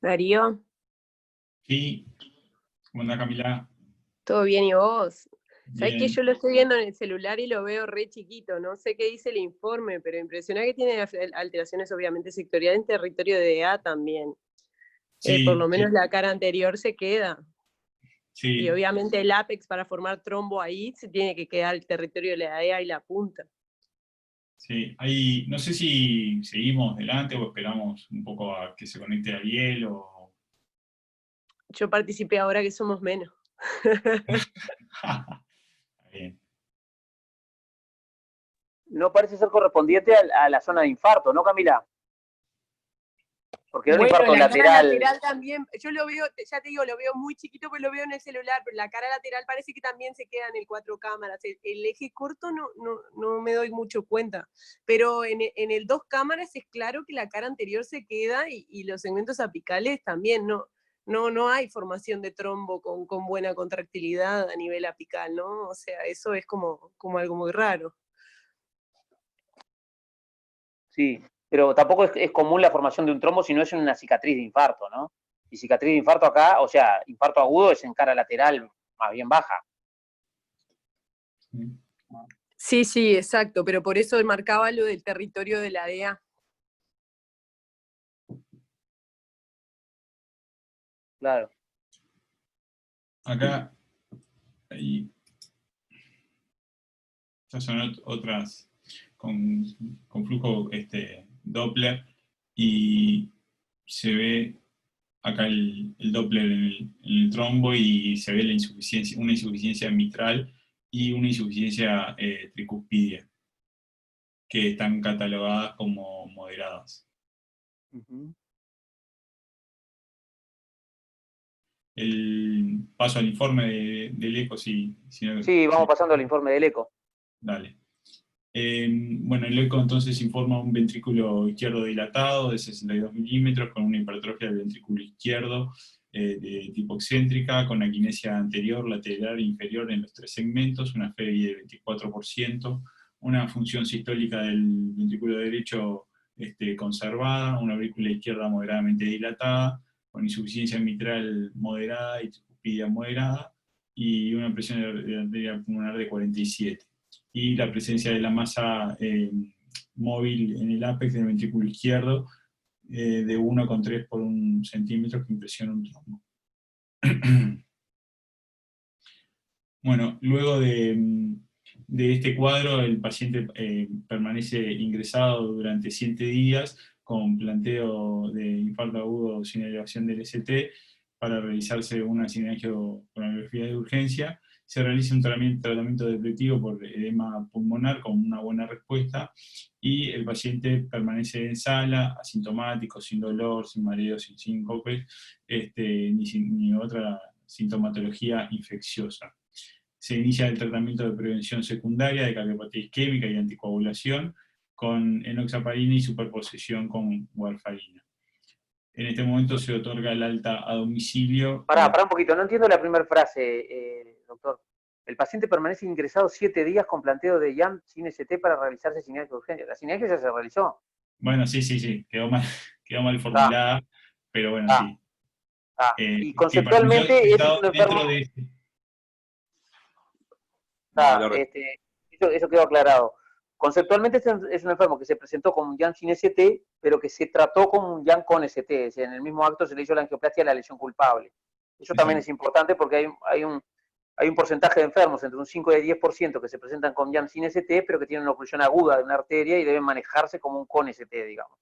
Darío, Sí, ¿cómo anda Camila? ¿todo bien y vos? Sabés que Bien. yo lo estoy viendo en el celular y lo veo re chiquito, no sé qué dice el informe, pero impresiona que tiene alteraciones obviamente sectoriales en territorio de EA también. Por Sí, lo menos la cara anterior se queda. Y sí, obviamente el ápex para formar trombo ahí se tiene que quedar el territorio de la EA y la punta. sí. Ahí, no sé si seguimos adelante o esperamos un poco a que se conecte Ariel o... Yo participé ahora que somos menos. Está bien. No parece ser correspondiente a la zona de infarto, ¿no, Camila? Porque era un Bueno, infarto la cara lateral. lateral también, yo lo veo, ya te digo, lo veo muy chiquito, pero lo veo en el celular, pero la cara lateral parece que también se queda en el 4 cámaras. El eje corto no me doy mucho cuenta, pero en el 2 cámaras es claro que la cara anterior se queda y los segmentos apicales también, no hay formación de trombo con buena contractilidad a nivel apical, ¿no? O sea, eso es como algo muy raro. Sí, pero tampoco es común la formación de un trombo si no es en una cicatriz de infarto, ¿no? Y cicatriz de infarto acá, o sea, infarto agudo es en cara lateral más bien baja. Sí, exacto, pero por eso marcaba lo del territorio de la DEA. Claro. Acá, ahí, estas son otras con flujo Doppler y se ve acá el Doppler en el trombo y se ve una insuficiencia mitral y una insuficiencia tricuspidia, que están catalogadas como moderadas. Uh-huh. El paso al informe del eco, sí. Sí, vamos pasando al informe del eco. Dale. Bueno, el eco entonces informa un ventrículo izquierdo dilatado de 62 milímetros con una hipertrofia del ventrículo izquierdo de tipo excéntrica, con aquinesia anterior, lateral e inferior en los 3 segmentos, una FEBI de 24%, una función sistólica del ventrículo derecho conservada, una aurícula izquierda moderadamente dilatada, con insuficiencia mitral moderada y tricuspidia moderada, y una presión de arteria pulmonar de 47. Y la presencia de la masa móvil en el ápex del ventrículo izquierdo de 1,3 por 1 centímetro que impresiona un trombo. Bueno, luego de este cuadro, el paciente permanece ingresado durante 7 días con planteo de infarto agudo sin elevación del ST para realizarse una cineangiocoronografía de urgencia. Se realiza un tratamiento depresivo por edema pulmonar con una buena respuesta y el paciente permanece en sala, asintomático, sin dolor, sin mareo, sin síncopes, ni otra sintomatología infecciosa. Se inicia el tratamiento de prevención secundaria de cardiopatía isquémica y anticoagulación con enoxaparina y superposición con warfarina. En este momento se otorga el alta a domicilio. Pará un poquito, no entiendo la primera frase, doctor. El paciente permanece ingresado 7 días con planteo de YAM sin ST para realizarse cineangio de urgencia. La cineangio ya se realizó. Bueno, sí, quedó mal formulada, pero bueno, sí. Y Que permaneció conceptualmente ese es ingresado un enfermo. dentro de este. Eso quedó aclarado. Conceptualmente este es un enfermo que se presentó con un YAM sin ST, pero que se trató con un YAM con ST. Es decir, en el mismo acto se le hizo la angioplastia de la lesión culpable. Eso también es importante porque hay un porcentaje de enfermos, entre un 5 y 10%, que se presentan con YAM sin ST, pero que tienen una oclusión aguda de una arteria y deben manejarse como un con ST, digamos.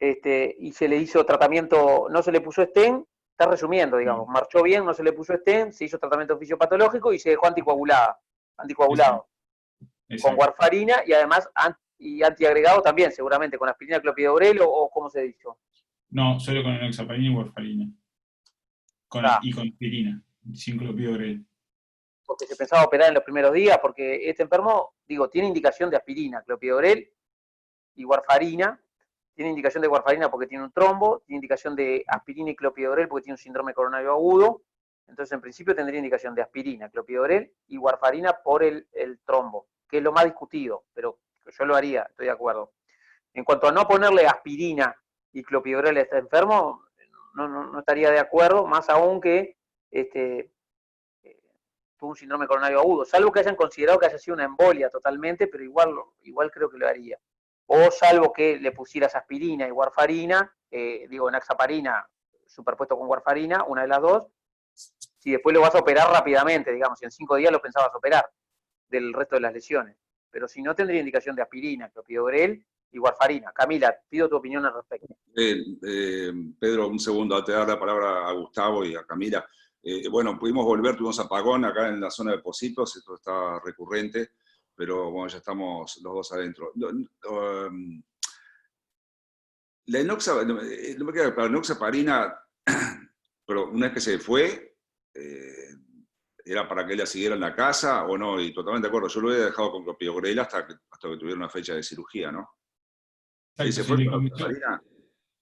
Y se le hizo tratamiento, no se le puso stent, está resumiendo, digamos, marchó bien, no se le puso stent, se hizo tratamiento fisiopatológico y se dejó anticoagulado, con warfarina y además antiagregado también, seguramente, con aspirina, clopidogrel o ¿cómo se dicho? No, solo con enoxaparina y warfarina. Y con aspirina, sin clopidogrel. porque se pensaba operar en los primeros días, porque este enfermo, digo, tiene indicación de aspirina, clopidogrel y warfarina. Tiene indicación de warfarina porque tiene un trombo, tiene indicación de aspirina y clopidogrel porque tiene un síndrome coronario agudo. Entonces, en principio, tendría indicación de aspirina, clopidogrel y warfarina por el trombo, que es lo más discutido, pero yo lo haría, estoy de acuerdo. En cuanto a no ponerle aspirina y clopidogrel a este enfermo, no estaría de acuerdo, más aún que tuvo un síndrome coronario agudo, salvo que hayan considerado que haya sido una embolia totalmente, pero igual creo que lo haría. O salvo que le pusieras aspirina y warfarina, naxaparina superpuesto con warfarina, una de las dos, si después lo vas a operar rápidamente, digamos, si en 5 días lo pensabas operar del resto de las lesiones. Pero si no, tendría indicación de aspirina, clopidogrel y warfarina. Camila, pido tu opinión al respecto. Pedro, un segundo, antes de dar la palabra a Gustavo y a Camila. Bueno, pudimos volver, tuvimos apagón acá en la zona de Pocitos, esto está recurrente, pero bueno, ya estamos los dos adentro. La no me queda claro, la enoxaparina, pero una vez que se fue, ¿era para que ella siguiera en la casa o no? Y totalmente de acuerdo, yo lo he dejado con clopidogrel hasta que tuviera una fecha de cirugía, ¿no? Exacto, ¿Se fue con enoxaparina?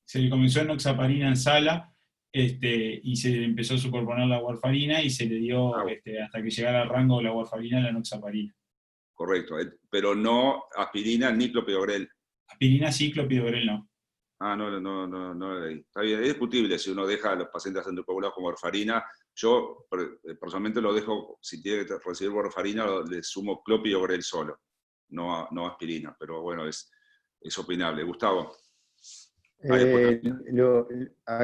Se le comenzó enoxaparina en sala, y se le empezó a superponer la warfarina y se le dio, hasta que llegara al rango de la warfarina, la enoxaparina. Correcto, pero no aspirina ni clopidogrel. Aspirina sí, clopidogrel no. Ah, no, está bien, es discutible si uno deja a los pacientes anticoagulados con warfarina. Yo personalmente lo dejo, si tiene que recibir warfarina, le sumo clopidogrel solo, no aspirina, pero bueno, es opinable. Gustavo.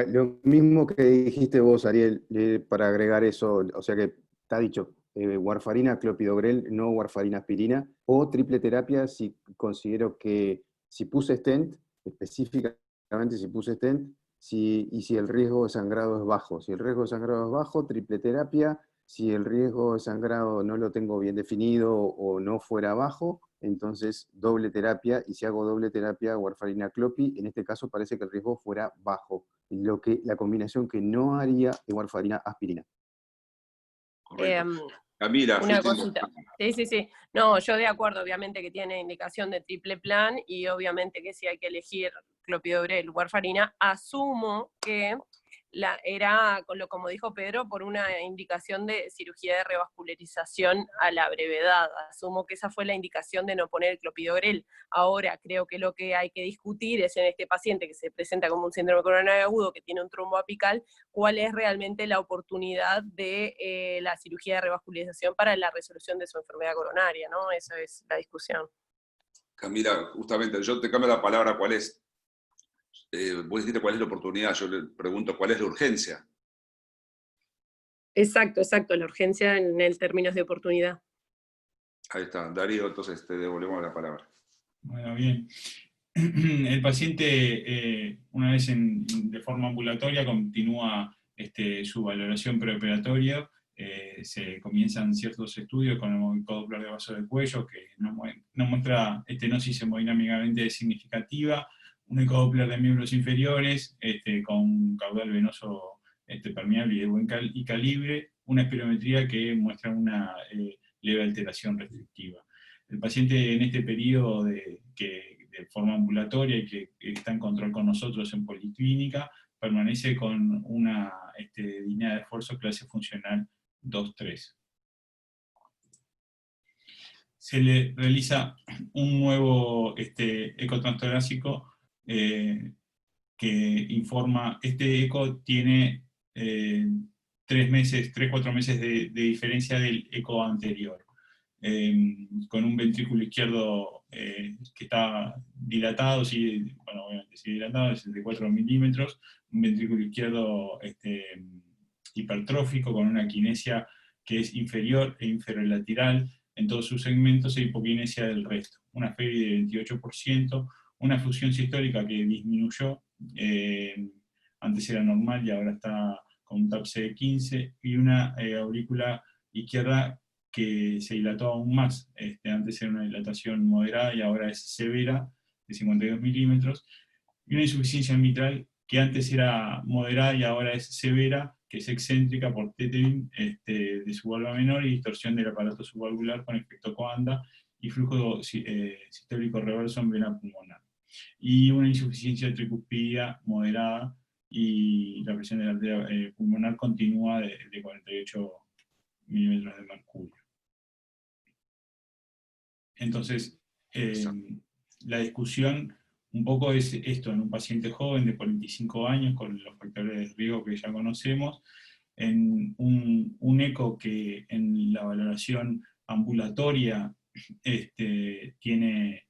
Lo mismo que dijiste vos, Ariel, para agregar eso, o sea que está dicho, warfarina, clopidogrel, no warfarina, aspirina, o triple terapia si considero que si puse stent, específicamente si puse stent, y si el riesgo de sangrado es bajo. Si el riesgo de sangrado es bajo, triple terapia. Si el riesgo de sangrado no lo tengo bien definido o no fuera bajo, entonces doble terapia, y si hago doble terapia, warfarina clopi, en este caso parece que el riesgo fuera bajo. La combinación que no haría es warfarina aspirina. Camila, una cosita. Sí. No, yo de acuerdo, obviamente que tiene indicación de triple plan, y obviamente que si hay que elegir clopidogrel, warfarina, asumo que era, como dijo Pedro, por una indicación de cirugía de revascularización a la brevedad. Asumo que esa fue la indicación de no poner el clopidogrel. Ahora, creo que lo que hay que discutir es en este paciente que se presenta como un síndrome coronario agudo, que tiene un trombo apical, cuál es realmente la oportunidad de la cirugía de revascularización para la resolución de su enfermedad coronaria, ¿no? Esa es la discusión. Camila, justamente, yo te cambio la palabra, ¿cuál es? Vos dijiste cuál es la oportunidad, yo le pregunto cuál es la urgencia. Exacto, la urgencia en el términos de oportunidad. Ahí está, Darío, entonces te devolvemos la palabra. Bueno, bien. El paciente, una vez de forma ambulatoria, continúa su valoración preoperatoria. Se comienzan ciertos estudios con el Doppler de vaso del cuello, que no muestra estenosis hemodinámicamente significativa, un ecodoppler de miembros inferiores, con caudal venoso permeable y de buen calibre, una espirometría que muestra una leve alteración restrictiva. El paciente en este periodo de forma ambulatoria y que está en control con nosotros en policlínica, permanece con una disnea de esfuerzo clase funcional 2-3. Se le realiza un nuevo ecotrastorácico que informa, este eco tiene 3-4 meses de diferencia del eco anterior, con un ventrículo izquierdo que está dilatado, obviamente sigue dilatado, es de 4 milímetros, un ventrículo izquierdo hipertrófico con una quinesia que es inferior e inferolateral en todos sus segmentos e hipoquinesia del resto. Una FEBI de 28%, una fusión sistólica que disminuyó, antes era normal y ahora está con un TAPSE de 15, y una aurícula izquierda que se dilató aún más. Antes era una dilatación moderada y ahora es severa, de 52 milímetros, y una insuficiencia mitral que antes era moderada y ahora es severa, que es excéntrica por tethering de su valva menor y distorsión del aparato subvalvular con efecto Coanda y flujo sistólico reverso en vena pulmonar. Y una insuficiencia tricuspidia moderada y la presión de la arteria pulmonar continúa de 48 milímetros de mercurio. Entonces, la discusión un poco es esto, en un paciente joven de 45 años, con los factores de riesgo que ya conocemos, en un eco que en la valoración ambulatoria tiene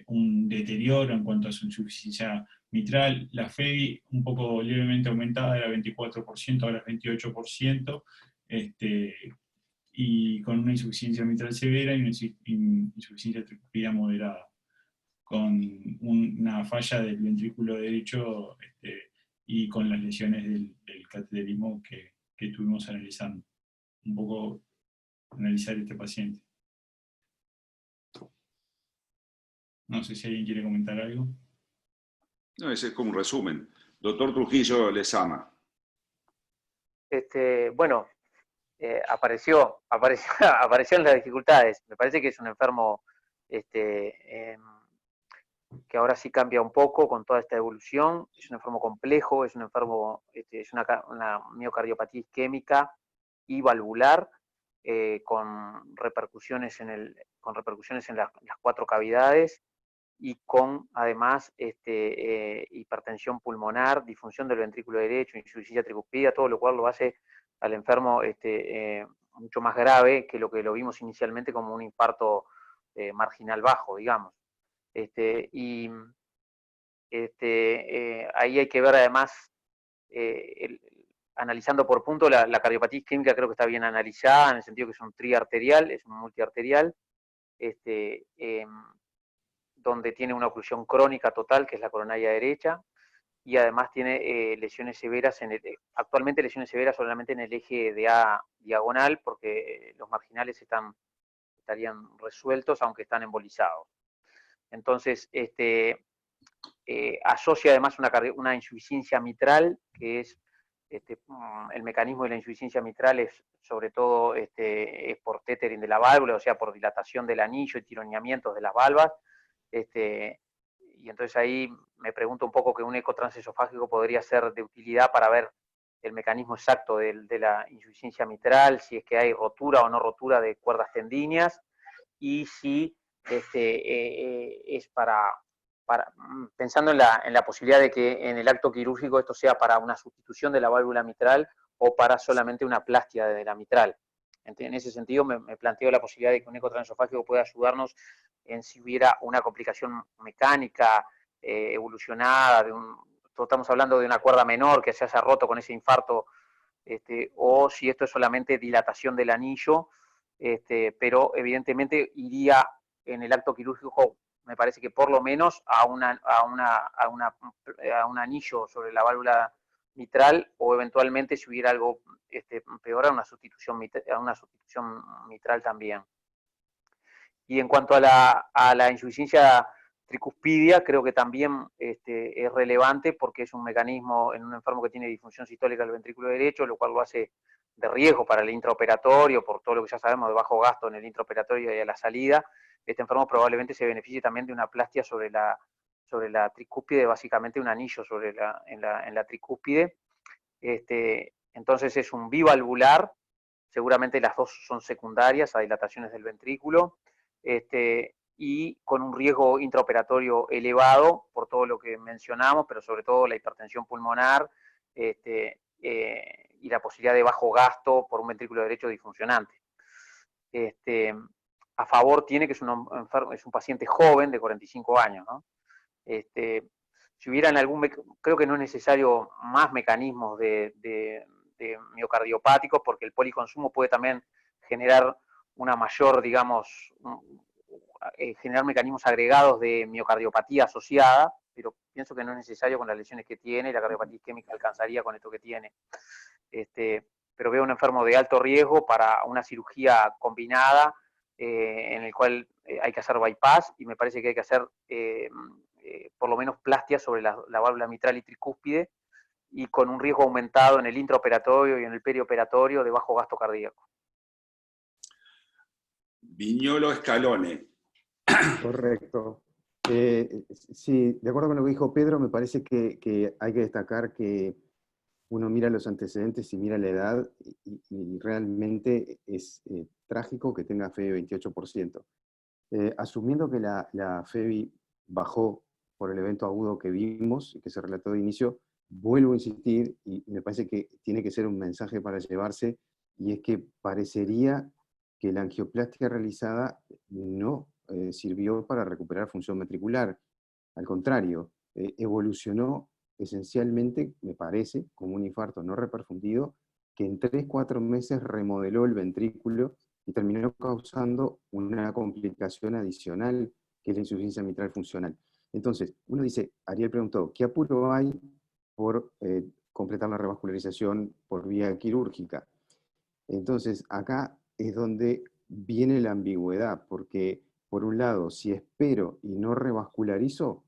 un deterioro en cuanto a su insuficiencia mitral, la FEDI un poco levemente aumentada, era 24%, ahora es 28%, y con una insuficiencia mitral severa y una insuficiencia tricuspida moderada, con una falla del ventrículo derecho y con las lesiones del cateterismo que estuvimos analizando. Un poco analizar este paciente. No sé si alguien quiere comentar algo. No, ese es como un resumen. Doctor Trujillo Lezama. Bueno, aparecieron las dificultades. Me parece que es un enfermo que ahora sí cambia un poco con toda esta evolución. Es un enfermo complejo, es un enfermo, es una miocardiopatía isquémica y valvular, con repercusiones en las 4 cavidades y con además hipertensión pulmonar, disfunción del ventrículo derecho, insuficiencia tricuspida, todo lo cual lo hace al enfermo mucho más grave que lo vimos inicialmente como un infarto marginal bajo, digamos. Ahí hay que ver además, analizando por punto, la cardiopatía isquémica creo que está bien analizada, en el sentido que es un triarterial, es un multiarterial, donde tiene una oclusión crónica total, que es la coronaria derecha, y además tiene lesiones severas, actualmente lesiones severas solamente en el eje de A diagonal, porque los marginales estarían resueltos, aunque están embolizados. Entonces, asocia además una insuficiencia mitral, que es el mecanismo de la insuficiencia mitral es sobre todo es por tethering de la válvula, o sea, por dilatación del anillo y tironeamientos de las valvas. Y entonces ahí me pregunto un poco que un eco transesofágico podría ser de utilidad para ver el mecanismo exacto de la insuficiencia mitral, si es que hay rotura o no rotura de cuerdas tendíneas, y si es pensando en la posibilidad de que en el acto quirúrgico esto sea para una sustitución de la válvula mitral o para solamente una plastia de la mitral. En ese sentido me planteo la posibilidad de que un eco transesofágico pueda ayudarnos en si hubiera una complicación mecánica evolucionada, estamos hablando de una cuerda menor que se haya roto con ese infarto, o si esto es solamente dilatación del anillo, pero evidentemente iría en el acto quirúrgico, me parece que por lo menos a un anillo sobre la válvula mitral, o eventualmente si hubiera algo peor, a una sustitución mitral también. Y en cuanto a la insuficiencia tricuspidia, creo que también es relevante, porque es un mecanismo en un enfermo que tiene disfunción sistólica del ventrículo derecho, lo cual lo hace de riesgo para el intraoperatorio, por todo lo que ya sabemos de bajo gasto en el intraoperatorio y a la salida. Este enfermo probablemente se beneficie también de una plastia sobre la tricúspide, básicamente un anillo en la tricúspide. Entonces es un bivalvular, seguramente las dos son secundarias a dilataciones del ventrículo, y con un riesgo intraoperatorio elevado por todo lo que mencionamos, pero sobre todo la hipertensión pulmonar y la posibilidad de bajo gasto por un ventrículo derecho disfuncionante. A favor tiene que es un paciente joven de 45 años, ¿no? Si hubieran creo que no es necesario más mecanismos de miocardiopáticos, porque el policonsumo puede también generar una mayor, digamos, generar mecanismos agregados de miocardiopatía asociada, pero pienso que no es necesario con las lesiones que tiene, y la cardiopatía isquémica alcanzaría con esto que tiene. Pero veo un enfermo de alto riesgo para una cirugía combinada, en el cual hay que hacer bypass, y me parece que hay que hacer por lo menos plastia sobre la válvula mitral y tricúspide, y con un riesgo aumentado en el intraoperatorio y en el perioperatorio de bajo gasto cardíaco. Viñolo Scalone. Correcto. Sí, de acuerdo con lo que dijo Pedro, me parece que hay que destacar que uno mira los antecedentes y mira la edad, y realmente es trágico que tenga FEBI 28%. Asumiendo que la FEBI bajó por el evento agudo que vimos y que se relató de inicio, vuelvo a insistir, y me parece que tiene que ser un mensaje para llevarse, y es que parecería que la angioplastia realizada no sirvió para recuperar función ventricular. Al contrario, evolucionó esencialmente, me parece, como un infarto no reperfundido, que en 3-4 meses remodeló el ventrículo y terminó causando una complicación adicional, que es la insuficiencia mitral funcional. Entonces, uno dice, Ariel preguntó, ¿qué apuro hay por completar la revascularización por vía quirúrgica? Entonces, acá es donde viene la ambigüedad, porque por un lado, si espero y no revascularizo,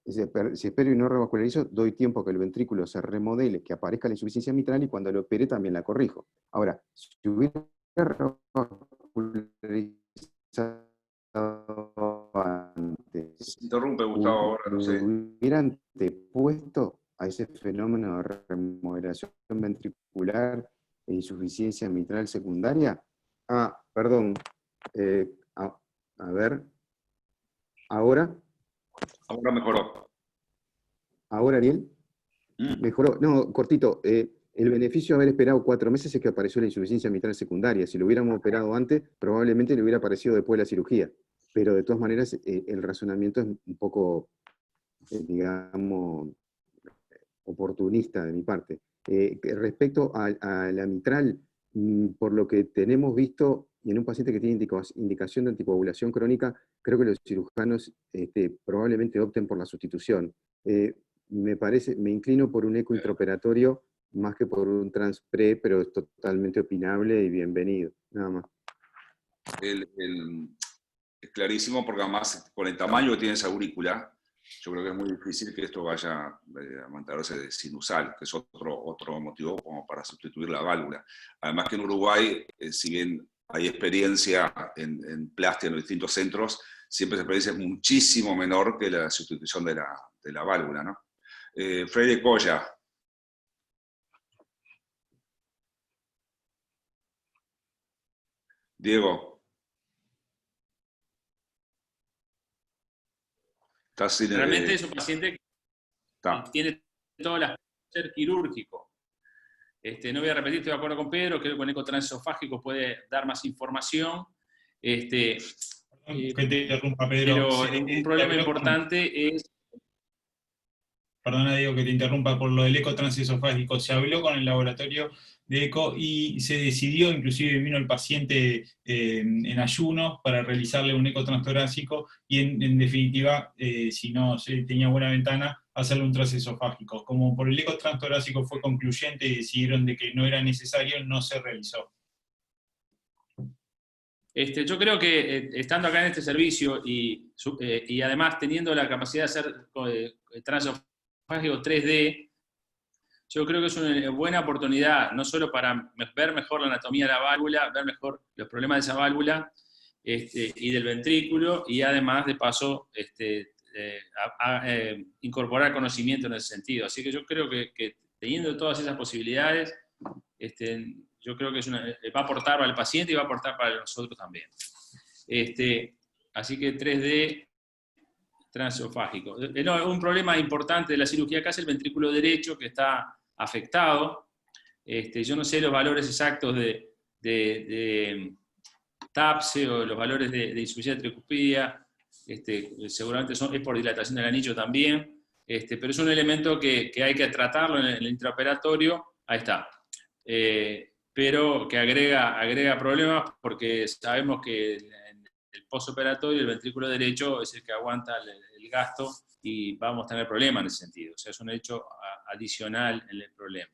si espero y no revascularizo, doy tiempo a que el ventrículo se remodele, que aparezca la insuficiencia mitral, y cuando lo opere también la corrijo. Ahora, si hubiera revascularizado antes, Se interrumpe, Gustavo, ahora, no sé. hubiera antepuesto a ese fenómeno de remodelación ventricular e insuficiencia mitral secundaria. Perdón, a ver, ahora. Ahora mejoró. ¿Ahora, Ariel? Mejoró. No, cortito. El beneficio de haber esperado 4 meses es que apareció la insuficiencia mitral secundaria. Si lo hubiéramos operado antes, probablemente le hubiera aparecido después de la cirugía. Pero de todas maneras, el razonamiento es un poco, digamos, oportunista de mi parte. Respecto a la mitral, por lo que tenemos visto, y en un paciente que tiene indicación de anticoagulación crónica, creo que los cirujanos probablemente opten por la sustitución. Me inclino por un eco intraoperatorio más que por un transpre, pero es totalmente opinable y bienvenido, nada más. Es clarísimo, porque además con el tamaño que tiene esa aurícula, yo creo que es muy difícil que esto vaya a mantenerse sinusal, que es otro motivo como para sustituir la válvula. Además que en Uruguay, si bien hay experiencia en plastia en los distintos centros, siempre esa experiencia es muchísimo menor que la sustitución de la válvula, ¿no? Freire Colla. Diego. Realmente es un paciente que tiene todas las ser quirúrgico. No voy a repetir, estoy de acuerdo con Pedro, creo que con eco transesofágico puede dar más información. Que te interrumpa, Pedro. Pero un problema importante es... Perdona, Diego, que te interrumpa por lo del eco transesofágico. Se habló con el laboratorio de eco y se decidió, inclusive vino el paciente en ayunos para realizarle un eco transtorácico, y en definitiva, si no se tenía buena ventana, hacerle un transesofágico. Como por el eco transtorácico fue concluyente y decidieron de que no era necesario, no se realizó. Yo creo que estando acá en este servicio y además teniendo la capacidad de hacer transesofágico 3D, yo creo que es una buena oportunidad, no solo para ver mejor la anatomía de la válvula, ver mejor los problemas de esa válvula y del ventrículo, y además, de paso, incorporar conocimiento en ese sentido. Así que yo creo que teniendo todas esas posibilidades, yo creo que va a aportar para el paciente y va a aportar para nosotros también. Así que 3D transesofágico. Un problema importante de la cirugía acá es el ventrículo derecho, que está afectado. Yo no sé los valores exactos de TAPSE o los valores de insuficiencia tricuspidia. Seguramente es por dilatación del anillo también. Pero es un elemento que hay que tratarlo en el intraoperatorio. Ahí está. Pero que agrega problemas, porque sabemos que el postoperatorio, el ventrículo derecho es el que aguanta el gasto, y vamos a tener problemas en ese sentido. O sea, es un hecho adicional en el problema.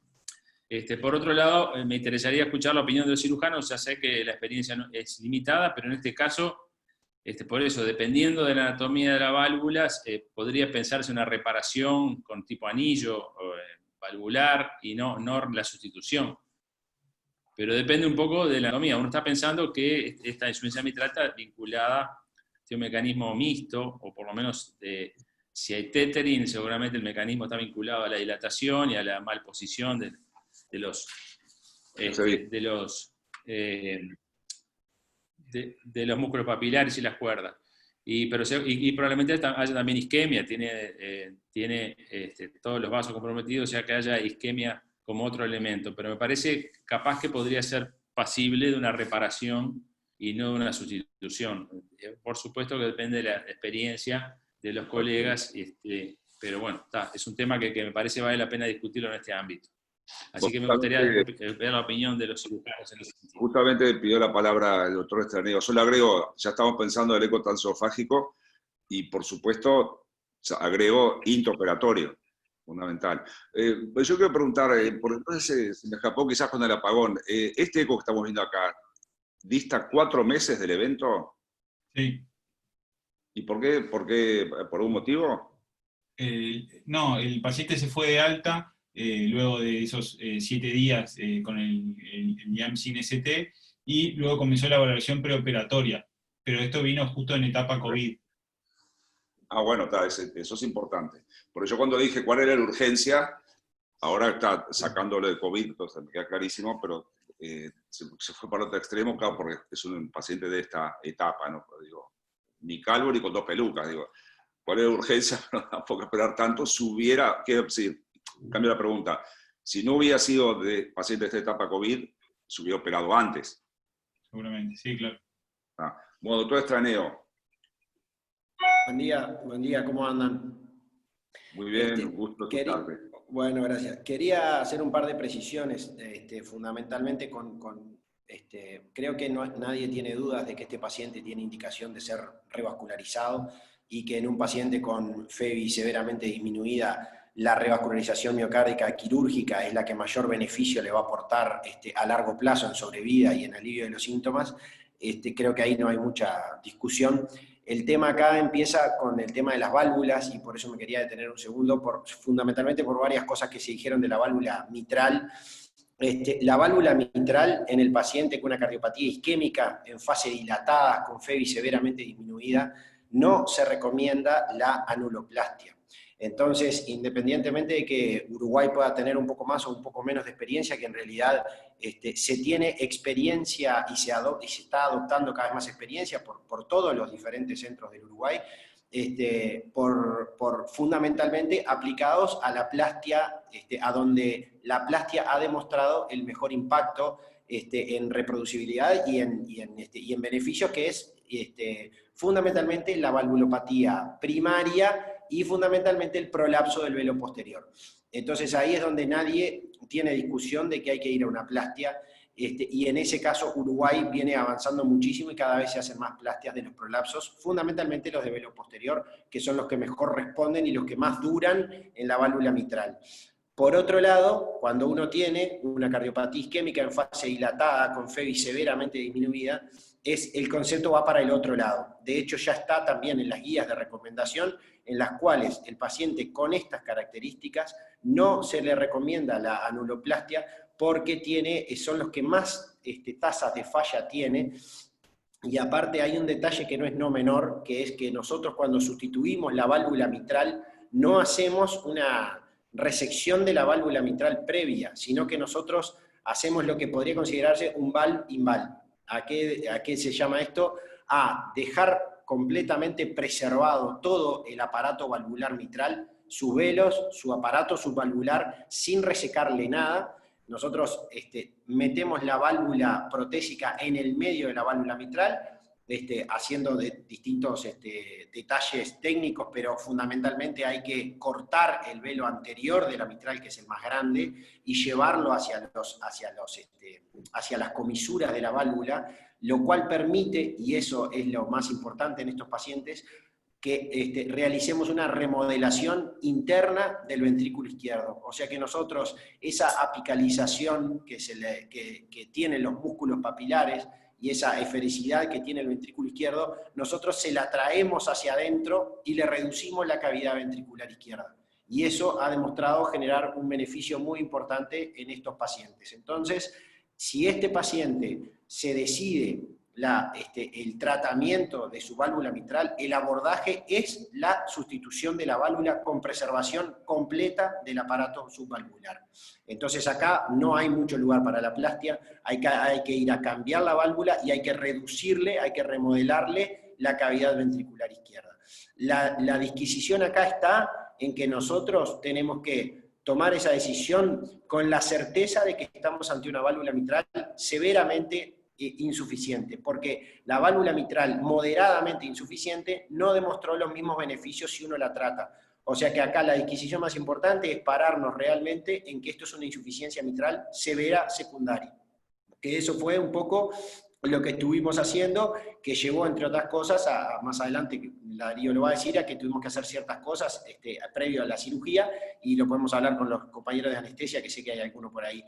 Por otro lado, me interesaría escuchar la opinión de los cirujanos. Ya sé que la experiencia es limitada, pero en este caso Por eso, dependiendo de la anatomía de la válvula, podría pensarse una reparación con tipo anillo valvular y no la sustitución. Pero depende un poco de la anatomía. Uno está pensando que esta insuficiencia mitral está vinculada a un mecanismo mixto, o por lo menos si hay tethering, seguramente el mecanismo está vinculado a la dilatación y a la malposición de los músculos papilares y las cuerdas. Y probablemente haya también isquemia, tiene todos los vasos comprometidos, o sea que haya isquemia como otro elemento, pero me parece capaz que podría ser pasible de una reparación y no de una sustitución. Por supuesto que depende de la experiencia de los colegas, pero bueno, es un tema que me parece vale la pena discutirlo en este ámbito. Así que me gustaría ver la opinión de los cirujanos en ese sentido. Justamente pidió la palabra el doctor Estraneo. Yo le agrego, ya estamos pensando en el eco transesofágico, y por supuesto agrego intraoperatorio, fundamental. Yo quiero preguntar, porque entonces se me escapó quizás con el apagón, este eco que estamos viendo acá, ¿dista 4 meses del evento? Sí. ¿Y por qué? ¿Por algún motivo? No, el paciente se fue de alta luego de esos 7 días con el YAMCIN-ST, y luego comenzó la valoración preoperatoria, pero esto vino justo en etapa COVID. Bueno, eso es importante. Porque yo cuando dije cuál era la urgencia, ahora está sacándolo de COVID, entonces me queda clarísimo, pero se fue para otro extremo, claro, porque es un paciente de esta etapa, ¿no? Digo, ni calvo ni con 2 pelucas, digo. ¿Cuál es la urgencia? No tampoco esperar tanto. Quiero decir, cambio la pregunta, si no hubiera sido de paciente de esta etapa COVID, se hubiera operado antes. Seguramente, sí, claro. Bueno, doctor Estraneo. Buen día, ¿cómo andan? Muy bien, gusto escucharte. Bueno, gracias. Quería hacer un par de precisiones, fundamentalmente creo que nadie tiene dudas de que este paciente tiene indicación de ser revascularizado, y que en un paciente con FEBI severamente disminuida, la revascularización miocárdica quirúrgica es la que mayor beneficio le va a aportar a largo plazo en sobrevida y en alivio de los síntomas. Creo que ahí no hay mucha discusión. El tema acá empieza con el tema de las válvulas, y por eso me quería detener un segundo, fundamentalmente por varias cosas que se dijeron de la válvula mitral. La válvula mitral en el paciente con una cardiopatía isquémica en fase dilatada, con FEBI severamente disminuida, no se recomienda la anuloplastia. Entonces, independientemente de que Uruguay pueda tener un poco más o un poco menos de experiencia, que en realidad se tiene experiencia y se está adoptando cada vez más experiencia por todos los diferentes centros del Uruguay, fundamentalmente aplicados a la plastia, a donde la plastia ha demostrado el mejor impacto en reproducibilidad y en beneficios, que es fundamentalmente la valvulopatía primaria y fundamentalmente el prolapso del velo posterior. Entonces ahí es donde nadie tiene discusión de que hay que ir a una plastia, y en ese caso Uruguay viene avanzando muchísimo y cada vez se hacen más plastias de los prolapsos, fundamentalmente los de velo posterior, que son los que mejor responden y los que más duran en la válvula mitral. Por otro lado, cuando uno tiene una cardiopatía isquémica en fase dilatada, con FEBI severamente disminuida, el concepto va para el otro lado. De hecho, ya está también en las guías de recomendación, en las cuales el paciente con estas características no se le recomienda la anuloplastia, porque son los que más tasas de falla tiene. Y aparte hay un detalle que no es no menor, que es que nosotros cuando sustituimos la válvula mitral no hacemos una resección de la válvula mitral previa, sino que nosotros hacemos lo que podría considerarse un valve-in-valve. ¿A qué se llama esto? A dejar completamente preservado todo el aparato valvular mitral, sus velos, su aparato subvalvular, sin resecarle nada. Nosotros metemos la válvula protésica en el medio de la válvula mitral, haciendo distintos detalles técnicos, pero fundamentalmente hay que cortar el velo anterior de la mitral, que es el más grande, y llevarlo hacia las comisuras de la válvula, lo cual permite, y eso es lo más importante en estos pacientes, que realicemos una remodelación interna del ventrículo izquierdo. O sea que nosotros, esa apicalización que tienen los músculos papilares y esa esfericidad que tiene el ventrículo izquierdo, nosotros se la traemos hacia adentro y le reducimos la cavidad ventricular izquierda. Y eso ha demostrado generar un beneficio muy importante en estos pacientes. Entonces, si este paciente se decide el tratamiento de su válvula mitral, el abordaje es la sustitución de la válvula con preservación completa del aparato subvalvular. Entonces acá no hay mucho lugar para la plastia, hay que ir a cambiar la válvula y hay que reducirle, hay que remodelarle la cavidad ventricular izquierda. La disquisición acá está en que nosotros tenemos que tomar esa decisión con la certeza de que estamos ante una válvula mitral severamente insuficiente, porque la válvula mitral moderadamente insuficiente no demostró los mismos beneficios si uno la trata. O sea que acá la disquisición más importante es pararnos realmente en que esto es una insuficiencia mitral severa secundaria. Que eso fue un poco lo que estuvimos haciendo, que llevó, entre otras cosas, más adelante, Darío lo va a decir, a que tuvimos que hacer ciertas cosas previo a la cirugía, y lo podemos hablar con los compañeros de anestesia, que sé que hay alguno por ahí.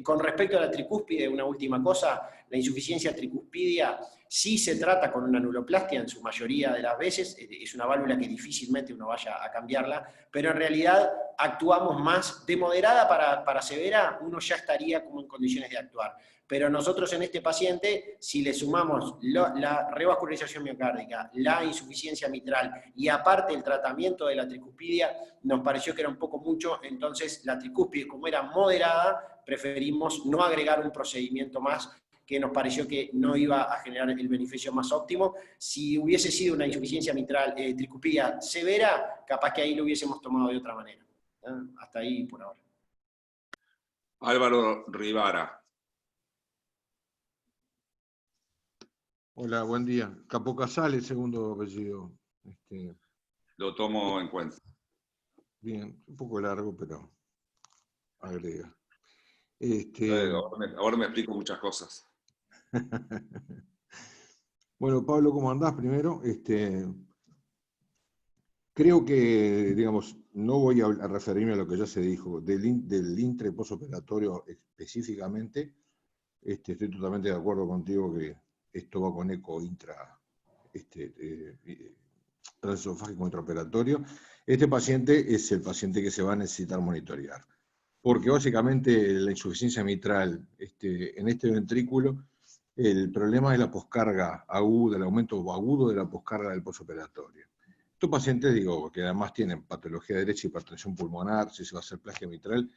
Con respecto a la tricúspide, una última cosa, la insuficiencia tricuspidia sí se trata con una anuloplastia en su mayoría de las veces, es una válvula que difícilmente uno vaya a cambiarla, pero en realidad actuamos más de moderada para severa, uno ya estaría como en condiciones de actuar. Pero nosotros en este paciente, si le sumamos la revascularización miocárdica, la insuficiencia mitral y aparte el tratamiento de la tricuspidia, nos pareció que era un poco mucho, entonces la tricuspide, como era moderada, preferimos no agregar un procedimiento más que nos pareció que no iba a generar el beneficio más óptimo. Si hubiese sido una insuficiencia mitral, tricuspidia severa, capaz que ahí lo hubiésemos tomado de otra manera. Hasta ahí por ahora. Álvaro Rivara. Hola, buen día. Capocasale, segundo apellido. Lo tomo en cuenta. Bien, un poco largo, pero agrega. Ahora me explico muchas cosas. Bueno, Pablo, ¿cómo andás primero? Creo que, digamos, no voy a referirme a lo que ya se dijo, del intra y posoperatorio específicamente. Estoy totalmente de acuerdo contigo que esto va con eco intra, transesofágico intraoperatorio. Este paciente es el paciente que se va a necesitar monitorear, porque básicamente la insuficiencia mitral en este ventrículo, el problema es la poscarga aguda, el aumento agudo de la poscarga del posoperatorio. Estos pacientes, digo, que además tienen patología derecha, hipertensión pulmonar, si se va a hacer plastia mitral,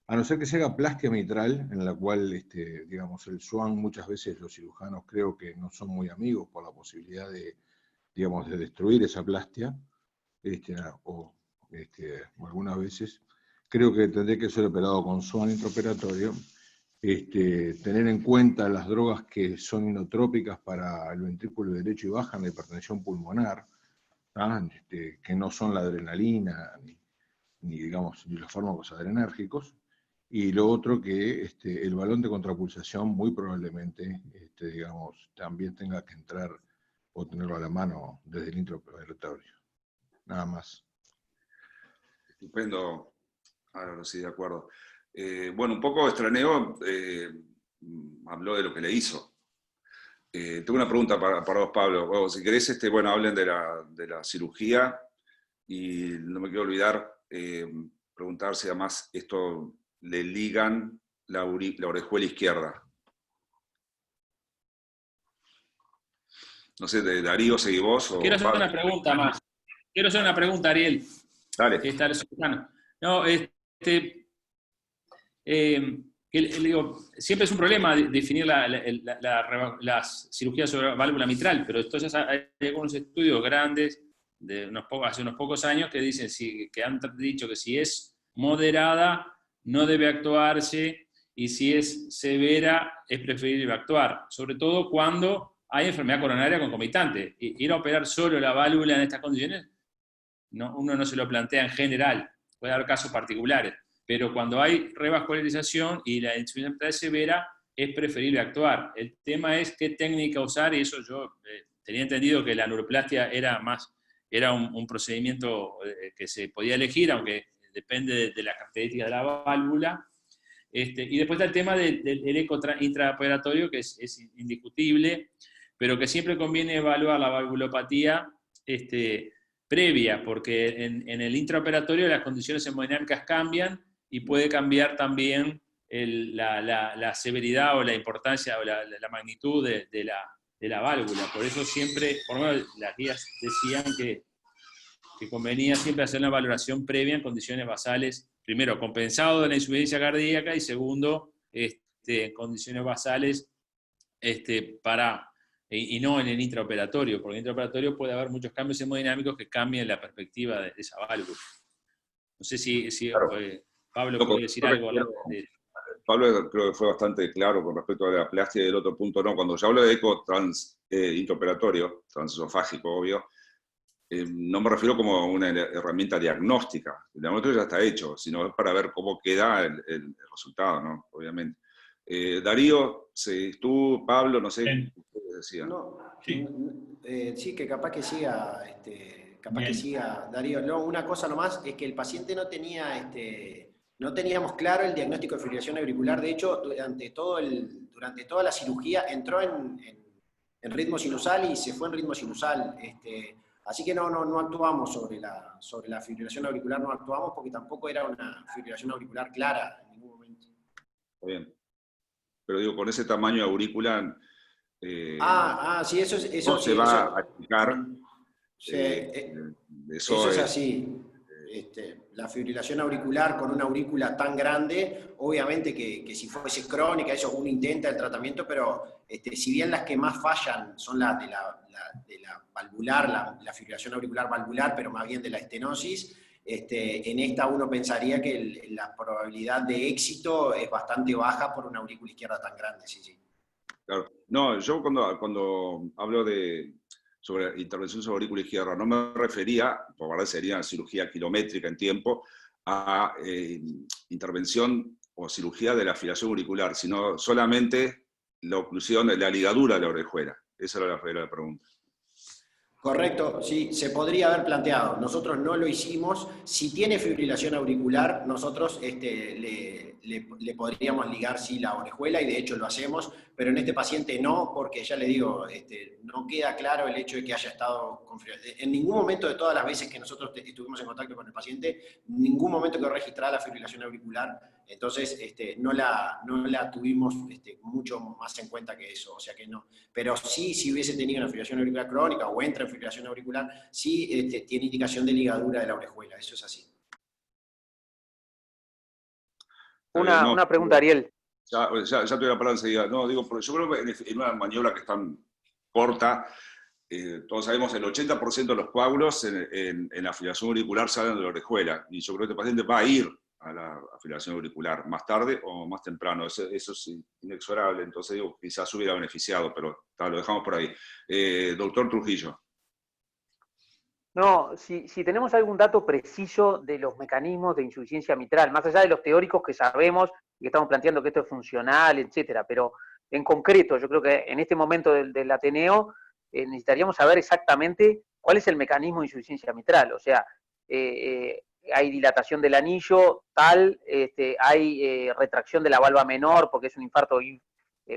a no ser que se haga plastia mitral, en la cual, digamos, el SWAN, muchas veces los cirujanos creo que no son muy amigos por la posibilidad de, digamos, de destruir esa plastia, o algunas veces, creo que tendría que ser operado con SWAN intraoperatorio, tener en cuenta las drogas que son inotrópicas para el ventrículo derecho y bajan la hipertensión pulmonar, que no son la adrenalina, ni digamos, ni los fármacos adrenérgicos. Y lo otro que el balón de contrapulsación muy probablemente, digamos, también tenga que entrar o tenerlo a la mano desde el intraoperatorio. Nada más. Estupendo. Ahora sí, de acuerdo. Bueno, un poco Estraneo habló de lo que le hizo. Tengo una pregunta para vos, Pablo. Si querés, bueno, hablen de la cirugía, y no me quiero olvidar preguntar si además esto le ligan la orejuela izquierda. No sé, de Darío, seguí vos. Quiero hacer una pregunta más. Quiero hacer una pregunta, Ariel. Dale. No, siempre es un problema definir las cirugías sobre válvula mitral, pero entonces hay algunos estudios grandes de hace unos pocos años que dicen que han dicho que si es moderada no debe actuarse, y si es severa es preferible actuar, sobre todo cuando hay enfermedad coronaria concomitante. Ir a operar solo la válvula en estas condiciones, uno no se lo plantea en general, puede haber casos particulares, pero cuando hay revascularización y la insuficiencia mitral es severa, es preferible actuar. El tema es qué técnica usar, y eso yo tenía entendido que la neuroplastia era un procedimiento que se podía elegir, aunque depende de las características de la válvula. Y después está el tema del eco intraoperatorio, que es indiscutible, pero que siempre conviene evaluar la valvulopatía previa, porque en el intraoperatorio las condiciones hemodinámicas cambian y puede cambiar también la severidad o la importancia o la magnitud de la válvula. Por eso siempre, por lo menos las guías decían que convenía siempre hacer una valoración previa en condiciones basales, primero compensado de la insuficiencia cardíaca y segundo, en condiciones basales y no en el intraoperatorio, porque en el intraoperatorio puede haber muchos cambios hemodinámicos que cambien la perspectiva de esa válvula. No sé si Claro. Pablo No, quiere decir algo. Pablo creo que fue bastante claro con respecto a la plastia y del otro punto no. Cuando yo hablo de eco intraoperatorio, transesofágico, obvio, no me refiero como una herramienta diagnóstica. El diagnóstico ya está hecho, sino es para ver cómo queda el resultado, ¿no? Obviamente. Darío, tú, Pablo, no sé, Bien. ¿qué ustedes decían? No, Sí. sí, que capaz que siga, Bien. que siga Darío. No, una cosa nomás es que el paciente no tenía, no teníamos claro el diagnóstico de fibrilación auricular. De hecho, durante toda la cirugía entró en ritmo sinusal y se fue en ritmo sinusal. Así que no actuamos sobre la fibrilación auricular, no actuamos porque tampoco era una fibrilación auricular clara en ningún momento. Está bien. Pero digo, con ese tamaño de aurícula, Sí, eso no se sí, va eso, a explicar. sí, Eso eso es así. La fibrilación auricular con una aurícula tan grande, obviamente que si fuese crónica, eso uno intenta el tratamiento, pero si bien las que más fallan son las de la valvular, la fibrilación auricular valvular, pero más bien de la estenosis, en esta uno pensaría que la probabilidad de éxito es bastante baja por una aurícula izquierda tan grande, sí. Claro. No, yo cuando hablo sobre intervención sobre aurícula izquierda, no me refería, por verdad sería cirugía kilométrica en tiempo, a intervención o cirugía de la fibrilación auricular, sino solamente la oclusión de la ligadura de la orejuela. Esa era la pregunta. Correcto, sí, se podría haber planteado. Nosotros no lo hicimos. Si tiene fibrilación auricular, nosotros le podríamos ligar sí la orejuela, y de hecho lo hacemos, pero en este paciente no, porque ya le digo, no queda claro el hecho de que haya estado con fibrilación. En ningún momento de todas las veces que nosotros estuvimos en contacto con el paciente, en ningún momento quedó registrada la fibrilación auricular. Entonces no la tuvimos mucho más en cuenta que eso, o sea que no. Pero sí, si hubiese tenido una fibrilación auricular crónica o entra en fibrilación auricular, sí tiene indicación de ligadura de la orejuela, eso es así. Una pregunta, Ariel. Ya te voy a parar enseguida. No, digo, porque yo creo que en una maniobra que es tan corta, todos sabemos el 80% de los coágulos en la fibrilación auricular salen de la orejuela, y yo creo que este paciente va a ir a la fibrilación auricular, más tarde o más temprano, eso es inexorable, entonces digo, quizás hubiera beneficiado, pero lo dejamos por ahí. Doctor Trujillo. No, si tenemos algún dato preciso de los mecanismos de insuficiencia mitral, más allá de los teóricos que sabemos y que estamos planteando que esto es funcional, etcétera, pero en concreto, yo creo que en este momento del Ateneo necesitaríamos saber exactamente cuál es el mecanismo de insuficiencia mitral. O sea, hay dilatación del anillo, hay retracción de la valva menor porque es un infarto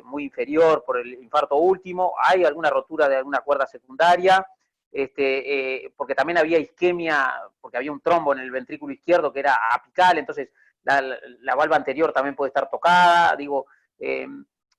muy inferior por el infarto último, hay alguna rotura de alguna cuerda secundaria, porque también había isquemia, porque había un trombo en el ventrículo izquierdo que era apical, entonces la valva anterior también puede estar tocada,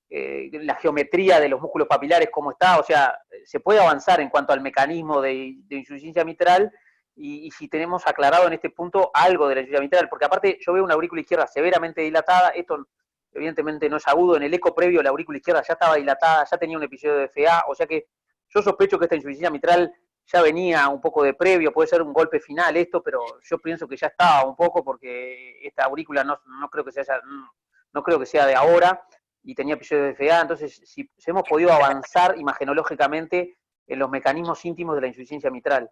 la geometría de los músculos papilares, cómo está, o sea, se puede avanzar en cuanto al mecanismo de insuficiencia mitral, y si tenemos aclarado en este punto algo de la insuficiencia mitral, porque aparte yo veo una aurícula izquierda severamente dilatada, esto evidentemente no es agudo, en el eco previo la aurícula izquierda ya estaba dilatada, ya tenía un episodio de FA, o sea que yo sospecho que esta insuficiencia mitral ya venía un poco de previo, puede ser un golpe final esto, pero yo pienso que ya estaba un poco, porque esta aurícula no creo que sea de ahora, y tenía episodio de FA, entonces si hemos podido avanzar imagenológicamente en los mecanismos íntimos de la insuficiencia mitral.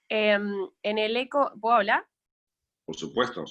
En el eco, ¿puedo hablar? Por supuesto.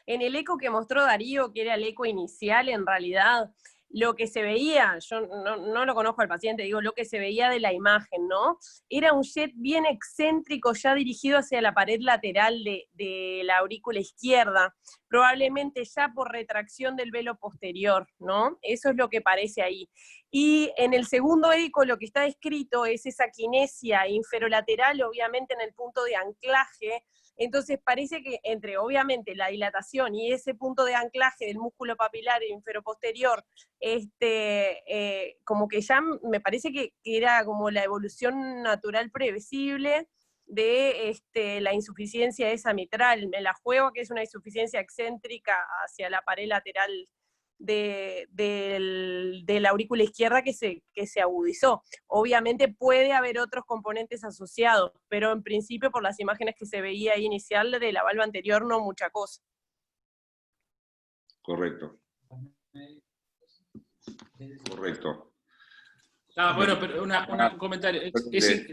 En el eco que mostró Darío, que era el eco inicial, en realidad lo que se veía, yo no lo conozco al paciente, digo, lo que se veía de la imagen, ¿no? Era un jet bien excéntrico, ya dirigido hacia la pared lateral de la aurícula izquierda, probablemente ya por retracción del velo posterior, ¿no? Eso es lo que parece ahí. Y en el segundo eco lo que está descrito es esa quinesia inferolateral, obviamente en el punto de anclaje. Entonces parece que entre, obviamente, la dilatación y ese punto de anclaje del músculo papilar inferoposterior, como que ya me parece que era como la evolución natural previsible de la insuficiencia esa mitral. Me la juego que es una insuficiencia excéntrica hacia la pared lateral de la aurícula izquierda que se agudizó. Obviamente puede haber otros componentes asociados, pero en principio por las imágenes que se veía ahí inicial de la valva anterior no mucha cosa. Correcto. Correcto. Bueno, pero un comentario.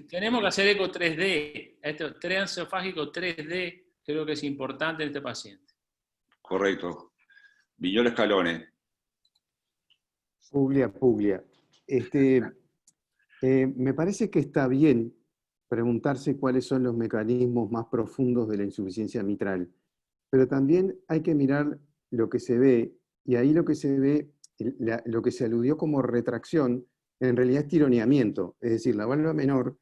Tenemos que hacer eco 3D. Esto, transesofágico 3D, creo que es importante en este paciente. Correcto. Viñola Scalone. Puglia. Me parece que está bien preguntarse cuáles son los mecanismos más profundos de la insuficiencia mitral, pero también hay que mirar lo que se ve, y ahí lo que se ve, lo que se aludió como retracción, en realidad es tironeamiento, es decir, la valva menor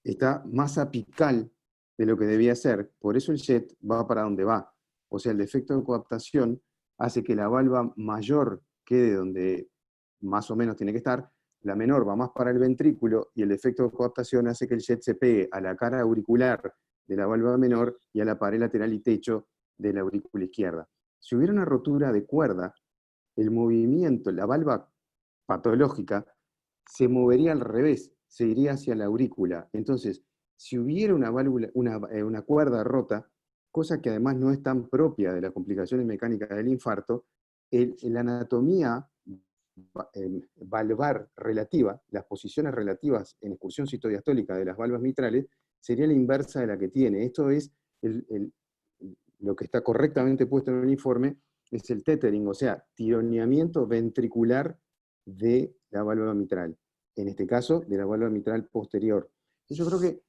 está más apical de lo que debía ser, por eso el jet va para donde va. O sea, el defecto de coaptación hace que la valva mayor quede donde más o menos tiene que estar, la menor va más para el ventrículo, y el efecto de coaptación hace que el jet se pegue a la cara auricular de la valva menor y a la pared lateral y techo de la aurícula izquierda. Si hubiera una rotura de cuerda, el movimiento, la valva patológica, se movería al revés, se iría hacia la aurícula. Entonces, si hubiera una válvula, una cuerda rota, cosa que además no es tan propia de las complicaciones mecánicas del infarto, la anatomía valvar relativa, las posiciones relativas en excursión citodiastólica de las valvas mitrales, sería la inversa de la que tiene. Esto es lo que está correctamente puesto en el informe, es el tethering, o sea, tironeamiento ventricular de la válvula mitral, en este caso de la válvula mitral posterior. Yo creo que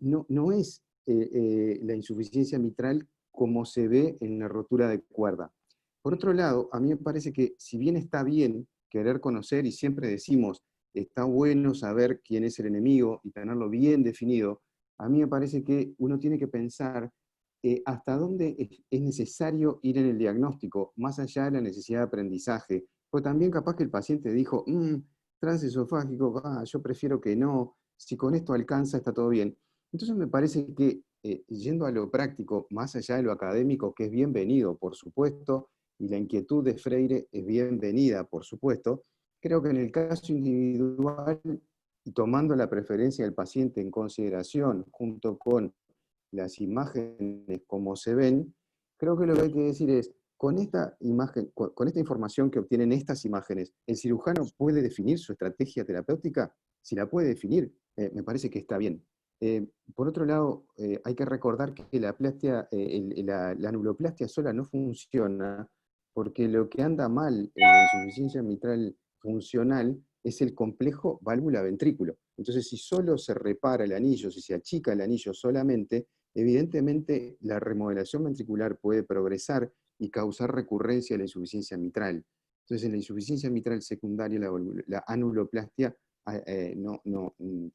no es la insuficiencia mitral como se ve en la rotura de cuerda. Por otro lado, a mí me parece que si bien está bien querer conocer, y siempre decimos, está bueno saber quién es el enemigo y tenerlo bien definido, a mí me parece que uno tiene que pensar hasta dónde es necesario ir en el diagnóstico, más allá de la necesidad de aprendizaje. Pues también capaz que el paciente dijo, transesofágico, yo prefiero que no, si con esto alcanza está todo bien. Entonces me parece que yendo a lo práctico, más allá de lo académico, que es bienvenido, por supuesto, y la inquietud de Freire es bienvenida, por supuesto, creo que en el caso individual, y tomando la preferencia del paciente en consideración, junto con las imágenes como se ven, creo que lo que hay que decir es, con esta imagen, con esta información que obtienen estas imágenes, ¿el cirujano puede definir su estrategia terapéutica? Si la puede definir, me parece que está bien. Por otro lado, hay que recordar que la anuloplastia sola no funciona, porque lo que anda mal en la insuficiencia mitral funcional es el complejo válvula-ventrículo. Entonces, si solo se repara el anillo, si se achica el anillo solamente, evidentemente la remodelación ventricular puede progresar y causar recurrencia de la insuficiencia mitral. Entonces, en la insuficiencia mitral secundaria, la anuloplastia no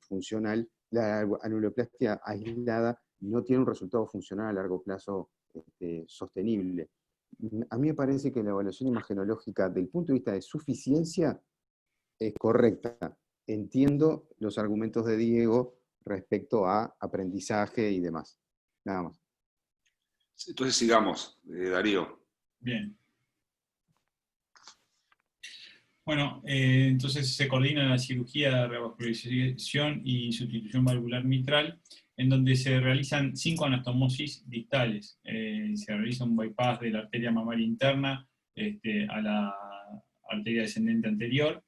funcional, la anuloplastia aislada no tiene un resultado funcional a largo plazo sostenible. A mí me parece que la evaluación imagenológica, del punto de vista de suficiencia, es correcta. Entiendo los argumentos de Diego respecto a aprendizaje y demás. Nada más. Entonces sigamos, Darío. Bien. Bueno, entonces se coordina la cirugía de revascularización y sustitución valvular mitral, en donde se realizan 5 anastomosis distales. Se realiza un bypass de la arteria mamaria interna a la arteria descendente anterior,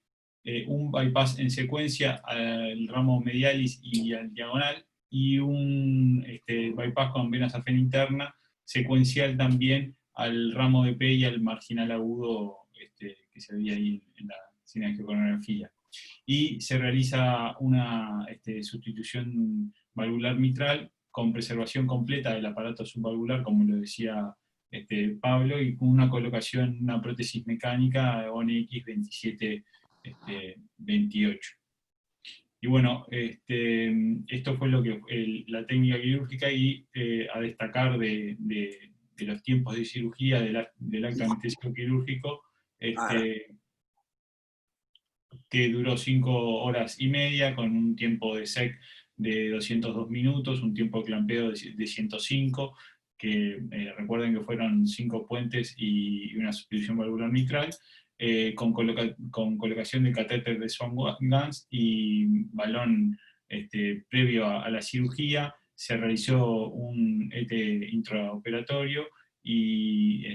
un bypass en secuencia al ramo medialis y al diagonal, y un bypass con vena safena interna, secuencial también al ramo de P y al marginal agudo que que se veía ahí en la cineangiografía. Y se realiza una sustitución valvular mitral con preservación completa del aparato subvalvular, como lo decía Pablo, y con una colocación, una prótesis mecánica ONX 2728. Y bueno, esto fue lo que la técnica quirúrgica, y a destacar de los tiempos de cirugía del acto anestésico quirúrgico, que duró 5 horas y media, con un tiempo de SEC de 202 minutos, un tiempo de clampeo de 105, que recuerden que fueron 5 puentes y una sustitución valvular mitral, con colocación de catéter de Swan-Ganz y balón previo a la cirugía. Se realizó un ET intraoperatorio y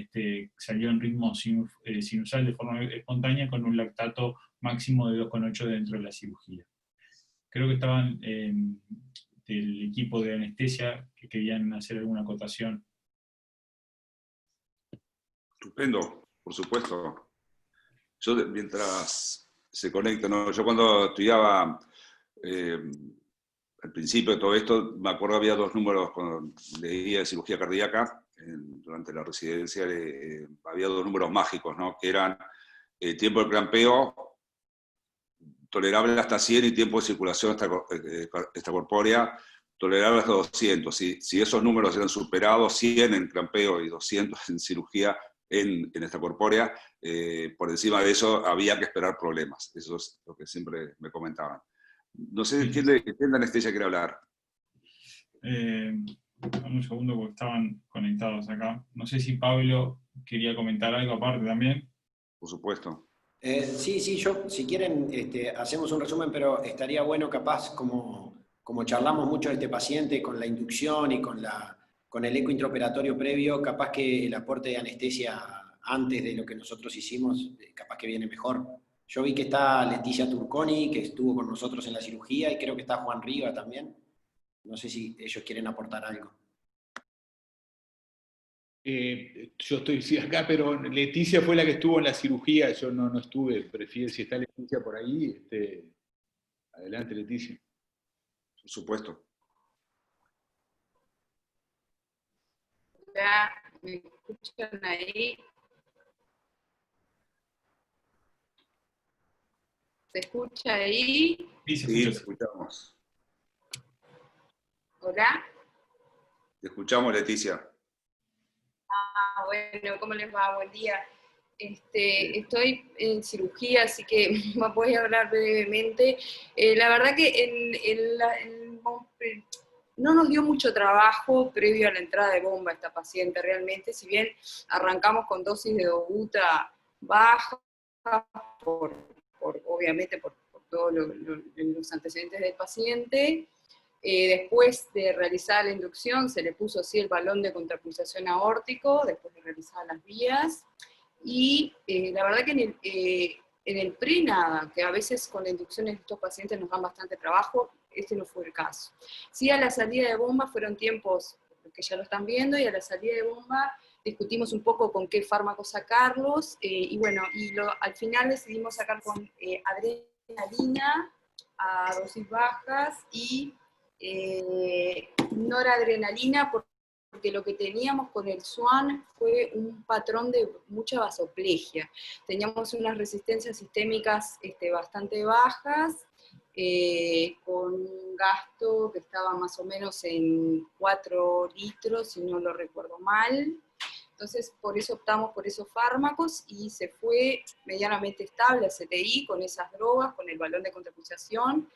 salió en ritmo sinusal de forma espontánea, con un lactato máximo de 2,8 dentro de la cirugía. Creo que estaban del equipo de anestesia que querían hacer alguna acotación. Estupendo, por supuesto. Yo, mientras se conecta, ¿no? Yo cuando estudiaba al principio de todo esto, me acuerdo había 2 números cuando leía de cirugía cardíaca, durante la residencia había 2 números mágicos, ¿no? Que eran tiempo de clampeo tolerable hasta 100 y tiempo de circulación extracorpórea tolerable hasta 200. Si esos números eran superados, 100 en clampeo y 200 en cirugía en extracorpórea, por encima de eso había que esperar problemas. Eso es lo que siempre me comentaban. No sé, ¿quién de anestesia quiere hablar? Un segundo, porque estaban conectados acá. No sé si Pablo quería comentar algo aparte también. Por supuesto. Sí, yo, si quieren, hacemos un resumen, pero estaría bueno capaz, como charlamos mucho de este paciente con la inducción y con el eco intraoperatorio previo, capaz que el aporte de anestesia antes de lo que nosotros hicimos, capaz que viene mejor. Yo vi que está Leticia Turconi, que estuvo con nosotros en la cirugía, y creo que está Juan Riva también. No sé si ellos quieren aportar algo. Yo estoy acá, pero Leticia fue la que estuvo en la cirugía, yo no estuve. Prefiero, si está Leticia por ahí, adelante, Leticia. Por supuesto. Hola, ¿me escuchan ahí? ¿Se escucha ahí? Sí, te escuchamos. ¿Hola? Te escuchamos, Leticia. Bueno, ¿cómo les va? Buen día. Estoy en cirugía, así que voy a hablar brevemente. La verdad que no nos dio mucho trabajo previo a la entrada de bomba esta paciente realmente, si bien arrancamos con dosis de dobuta baja, obviamente por todos los antecedentes del paciente. Después de realizar la inducción, se le puso así el balón de contrapulsación aórtico, después de realizar las vías, y la verdad que en el pre nada, que a veces con la inducción en estos pacientes nos dan bastante trabajo, este no fue el caso. Sí, a la salida de bomba fueron tiempos que ya lo están viendo, y a la salida de bomba discutimos un poco con qué fármacos sacarlos, y bueno, al final decidimos sacar con adrenalina a dosis bajas y noradrenalina, porque lo que teníamos con el SWAN fue un patrón de mucha vasoplegia. Teníamos unas resistencias sistémicas bastante bajas, con un gasto que estaba más o menos en 4 litros, si no lo recuerdo mal. Entonces, por eso optamos por esos fármacos, y se fue medianamente estable a CTI con esas drogas, con el balón de contrapulsación.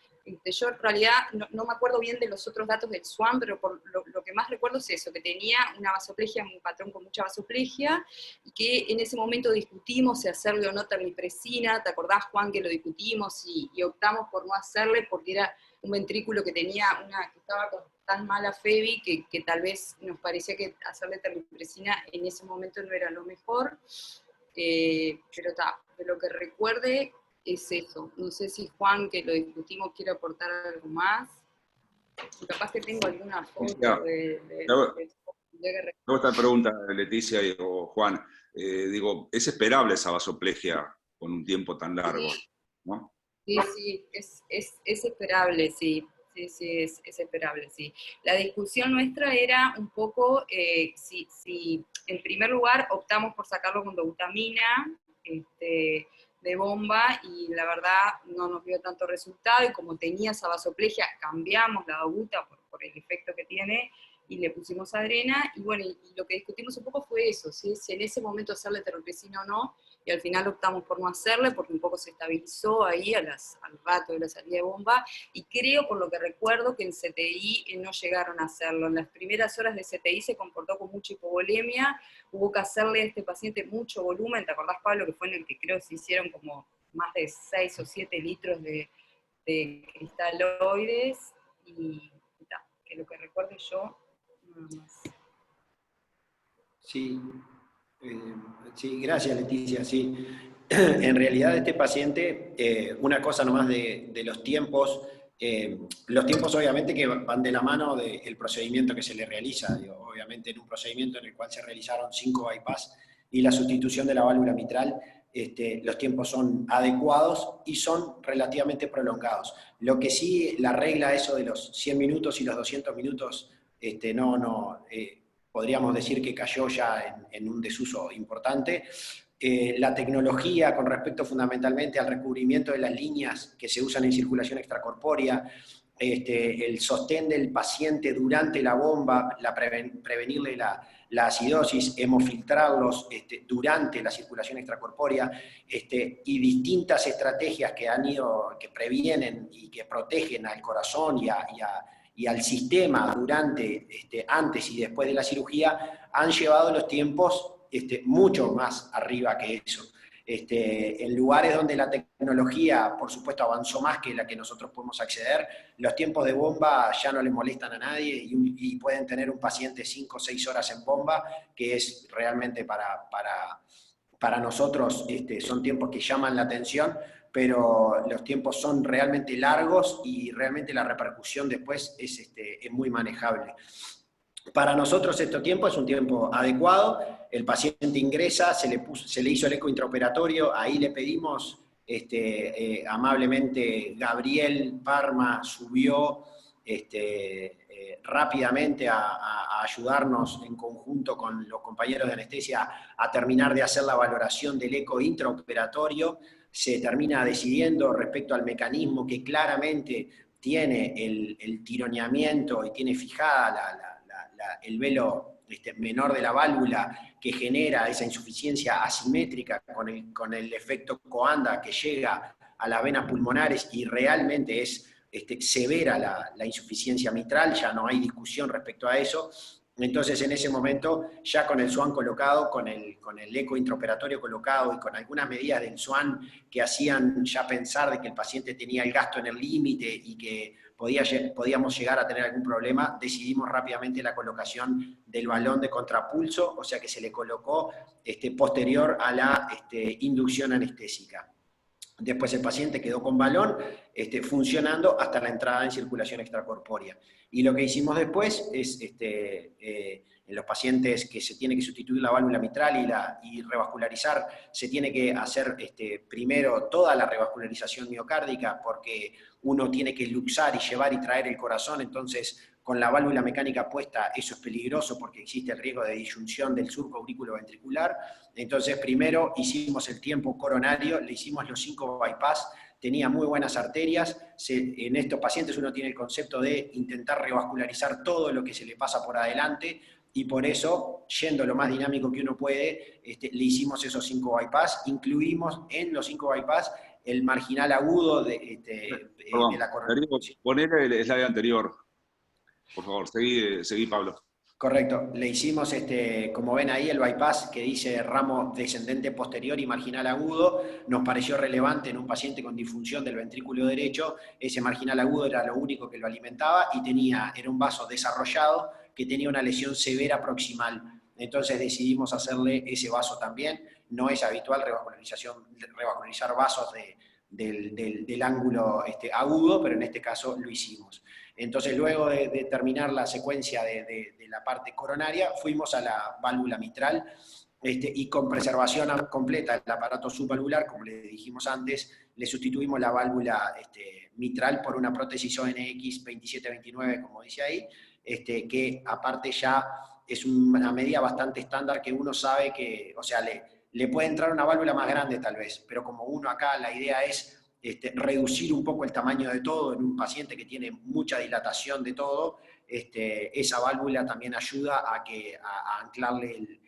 Yo en realidad no me acuerdo bien de los otros datos del SWAN, pero por lo que más recuerdo es eso, que tenía una vasoplegia, un patrón con mucha vasoplegia, y que en ese momento discutimos si hacerle o no terlipresina. ¿Te acordás, Juan, que lo discutimos y optamos por no hacerle porque era un ventrículo que tenía que estaba con tan mala FEBI que tal vez nos parecía que hacerle terlipresina en ese momento no era lo mejor? Pero de lo que recuerde es eso. No sé si Juan, que lo discutimos, quiere aportar algo más. Capaz que tengo alguna foto Esta pregunta, Leticia o Juan, digo, ¿es esperable esa vasoplegia con un tiempo tan largo, ¿no? Sí, es esperable, sí. Sí, es esperable, sí. La discusión nuestra era un poco si en primer lugar optamos por sacarlo con dobutamina de bomba, y la verdad no nos dio tanto resultado, y como tenía esa vasoplegia, cambiamos la dobuta por el efecto que tiene, y le pusimos adrena, y bueno, y lo que discutimos un poco fue eso, ¿sí? Si en ese momento hacerle terroplesina o no, y al final optamos por no hacerle, porque un poco se estabilizó ahí al rato de la salida de bomba, y creo, por lo que recuerdo, que en CTI no llegaron a hacerlo. En las primeras horas de CTI se comportó con mucha hipovolemia, hubo que hacerle a este paciente mucho volumen, ¿te acordás, Pablo, que fue en el que creo se hicieron como más de 6 o 7 litros de cristaloides, y que lo que recuerdo yo, nada más. Sí, sí, gracias Leticia, sí. En realidad este paciente, una cosa nomás de los tiempos obviamente que van de la mano del procedimiento que se le realiza, obviamente en un procedimiento en el cual se realizaron 5 bypass y la sustitución de la válvula mitral, los tiempos son adecuados y son relativamente prolongados. Lo que sí, la regla eso de los 100 minutos y los 200 minutos, podríamos decir que cayó ya en un desuso importante. La tecnología con respecto fundamentalmente al recubrimiento de las líneas que se usan en circulación extracorpórea, el sostén del paciente durante la bomba, prevenirle la acidosis, hemofiltrarlos durante la circulación extracorpórea, y distintas estrategias que previenen y que protegen al corazón y al sistema durante, antes y después de la cirugía, han llevado los tiempos mucho más arriba que eso. En lugares donde la tecnología, por supuesto, avanzó más que la que nosotros podemos acceder, los tiempos de bomba ya no le molestan a nadie y pueden tener un paciente 5 o 6 horas en bomba, que es realmente para nosotros, son tiempos que llaman la atención, pero los tiempos son realmente largos y realmente la repercusión después es muy manejable. Para nosotros este tiempo es un tiempo adecuado, el paciente ingresa, se le hizo el eco intraoperatorio, ahí le pedimos amablemente, Gabriel Parma subió rápidamente a ayudarnos en conjunto con los compañeros de anestesia a terminar de hacer la valoración del eco intraoperatorio. Se termina decidiendo respecto al mecanismo que claramente tiene el tironeamiento y tiene fijada el velo menor de la válvula que genera esa insuficiencia asimétrica con el efecto coanda que llega a las venas pulmonares y realmente es severa la insuficiencia mitral, ya no hay discusión respecto a eso. Entonces, en ese momento, ya con el SWAN colocado, con el eco intraoperatorio colocado y con algunas medidas del SWAN que hacían ya pensar de que el paciente tenía el gasto en el límite y que podíamos llegar a tener algún problema, decidimos rápidamente la colocación del balón de contrapulso, o sea que se le colocó posterior a la inducción anestésica. Después el paciente quedó con balón funcionando hasta la entrada en circulación extracorpórea. Y lo que hicimos después es, en los pacientes que se tiene que sustituir la válvula mitral y revascularizar, se tiene que hacer primero toda la revascularización miocárdica, porque uno tiene que luxar y llevar y traer el corazón, entonces con la válvula mecánica puesta eso es peligroso porque existe el riesgo de disyunción del surco auriculoventricular. Entonces primero hicimos el tiempo coronario, le hicimos los 5 bypass, tenía muy buenas arterias. En estos pacientes uno tiene el concepto de intentar revascularizar todo lo que se le pasa por adelante, y por eso, yendo lo más dinámico que uno puede, le hicimos esos 5 bypass, incluimos en los 5 bypass el marginal agudo de la coronaria. Poner el slide anterior, por favor, seguí Pablo. Correcto, le hicimos, como ven ahí, el bypass que dice ramo descendente posterior y marginal agudo. Nos pareció relevante en un paciente con disfunción del ventrículo derecho. Ese marginal agudo era lo único que lo alimentaba y era un vaso desarrollado que tenía una lesión severa proximal. Entonces decidimos hacerle ese vaso también. No es habitual revascularizar vasos del ángulo agudo, pero en este caso lo hicimos. Entonces, luego de terminar la secuencia de la parte coronaria, fuimos a la válvula mitral. y con preservación completa del aparato subvalvular, como le dijimos antes, le sustituimos la válvula mitral por una prótesis ONX 2729, como dice ahí, que aparte ya es una medida bastante estándar que uno sabe que, o sea, le puede entrar una válvula más grande tal vez, pero como uno acá la idea es reducir un poco el tamaño de todo en un paciente que tiene mucha dilatación de todo, esa válvula también ayuda a anclarle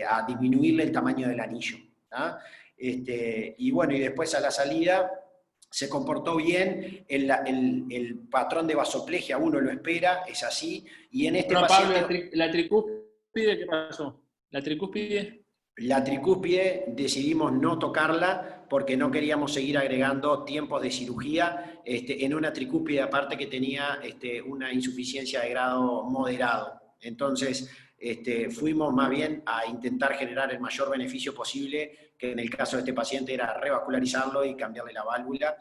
a disminuirle el tamaño del anillo. Y bueno, y después a la salida se comportó bien, el patrón de vasoplegia uno lo espera, es así, y en este paciente... Pablo, la tricúspide, ¿qué pasó? ¿La tricúspide? La tricúspide decidimos no tocarla porque no queríamos seguir agregando tiempos de cirugía en una tricúspide aparte que tenía una insuficiencia de grado moderado. Entonces, fuimos más bien a intentar generar el mayor beneficio posible, que en el caso de este paciente era revascularizarlo y cambiarle la válvula.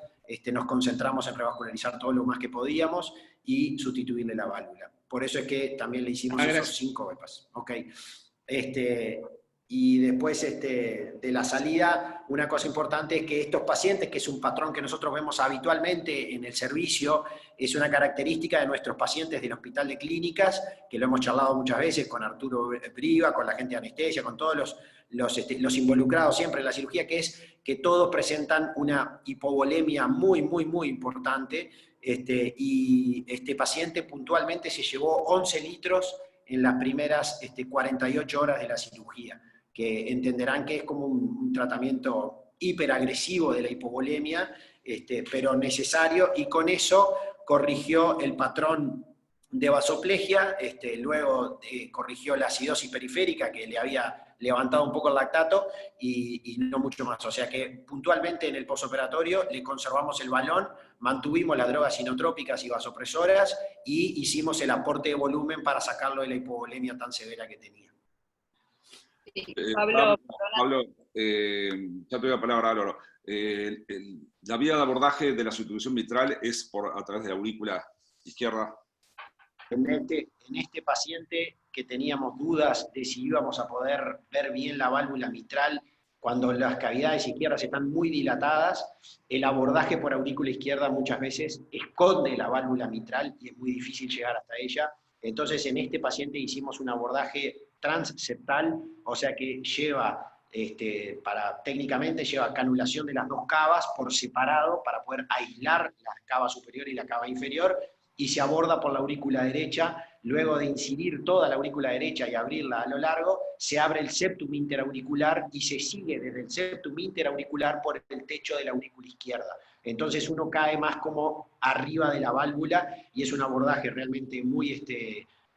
Nos concentramos en revascularizar todo lo más que podíamos y sustituirle la válvula. Por eso es que también le hicimos esos 5 bypass. Okay. Y después de la salida, una cosa importante es que estos pacientes, que es un patrón que nosotros vemos habitualmente en el servicio, es una característica de nuestros pacientes del Hospital de Clínicas, que lo hemos charlado muchas veces con Arturo Briva, con la gente de anestesia, con todos los involucrados siempre en la cirugía, que es que todos presentan una hipovolemia muy, muy, muy importante, y este paciente puntualmente se llevó 11 litros en las primeras 48 horas de la cirugía, que entenderán que es como un tratamiento hiperagresivo de la hipovolemia, pero necesario, y con eso corrigió el patrón de vasoplegia, luego corrigió la acidosis periférica que le había levantado un poco el lactato y no mucho más. O sea que puntualmente en el posoperatorio le conservamos el balón, mantuvimos las drogas inotrópicas y vasopresoras y hicimos el aporte de volumen para sacarlo de la hipovolemia tan severa que tenía. Pablo, ya te doy la palabra, Álvaro. La vía de abordaje de la sustitución mitral es a través de la aurícula izquierda. En este paciente que teníamos dudas de si íbamos a poder ver bien la válvula mitral, cuando las cavidades izquierdas están muy dilatadas, el abordaje por aurícula izquierda muchas veces esconde la válvula mitral y es muy difícil llegar hasta ella. Entonces en este paciente hicimos un abordaje transseptal, o sea que lleva, técnicamente lleva canulación de las dos cavas por separado para poder aislar la cava superior y la cava inferior, y se aborda por la aurícula derecha. Luego de incidir toda la aurícula derecha y abrirla a lo largo, se abre el septum interauricular y se sigue desde el septum interauricular por el techo de la aurícula izquierda. Entonces uno cae más como arriba de la válvula y es un abordaje realmente muy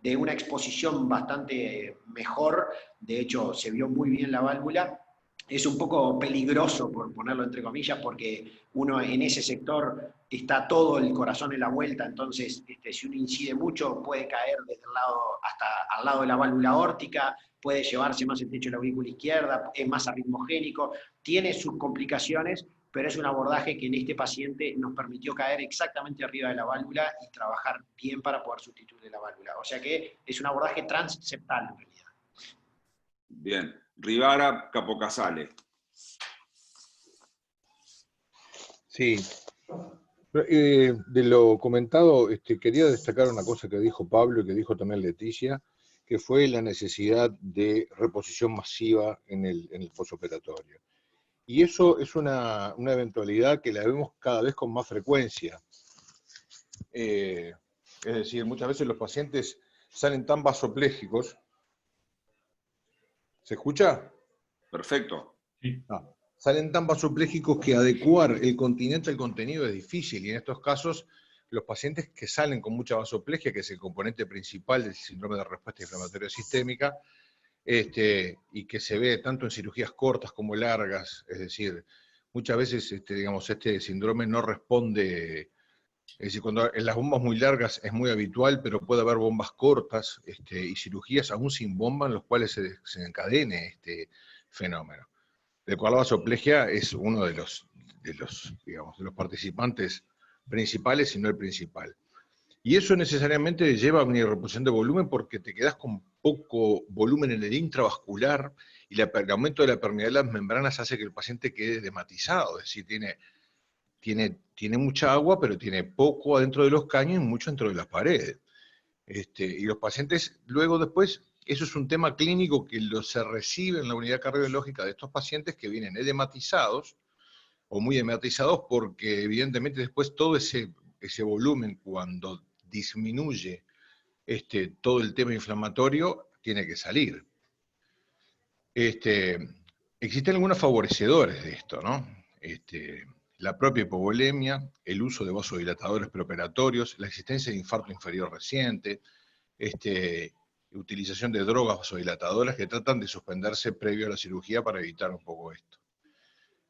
de una exposición bastante mejor. De hecho, se vio muy bien la válvula. Es un poco peligroso, por ponerlo entre comillas, porque uno en ese sector está todo el corazón en la vuelta, entonces si uno incide mucho puede caer desde el lado hasta al lado de la válvula aórtica, puede llevarse más el techo de la aurícula izquierda, es más arritmogénico, tiene sus complicaciones, pero es un abordaje que en este paciente nos permitió caer exactamente arriba de la válvula y trabajar bien para poder sustituir la válvula. O sea que es un abordaje transseptal en realidad. Bien. Rivara Capocasale. Sí. De lo comentado, quería destacar una cosa que dijo Pablo y que dijo también Leticia, que fue la necesidad de reposición masiva en el posoperatorio. Y eso es una eventualidad que la vemos cada vez con más frecuencia. Es decir, muchas veces los pacientes salen tan vasoplégicos. ¿Se escucha? Perfecto. Sí. Salen tan vasoplégicos que adecuar el continente al contenido es difícil, y en estos casos los pacientes que salen con mucha vasoplegia, que es el componente principal del síndrome de respuesta inflamatoria sistémica, y que se ve tanto en cirugías cortas como largas, es decir, muchas veces digamos, este síndrome no responde. Es decir, cuando en las bombas muy largas es muy habitual, pero puede haber bombas cortas y cirugías aún sin bomba en los cuales se encadene este fenómeno. Del cual la vasoplegia es uno de los participantes principales, si no el principal. Y eso necesariamente lleva a una reposición de volumen porque te quedas con poco volumen en el intravascular, y el aumento de la permeabilidad de las membranas hace que el paciente quede dematizado, es decir, tiene mucha agua, pero tiene poco adentro de los caños y mucho dentro de las paredes. Y los pacientes, luego después, eso es un tema clínico que se recibe en la unidad cardiológica de estos pacientes que vienen edematizados, o muy edematizados, porque evidentemente después todo ese volumen, cuando disminuye todo el tema inflamatorio, tiene que salir. Existen algunos favorecedores de esto, ¿no? La propia hipovolemia, el uso de vasodilatadores preoperatorios, la existencia de infarto inferior reciente, utilización de drogas vasodilatadoras que tratan de suspenderse previo a la cirugía para evitar un poco esto.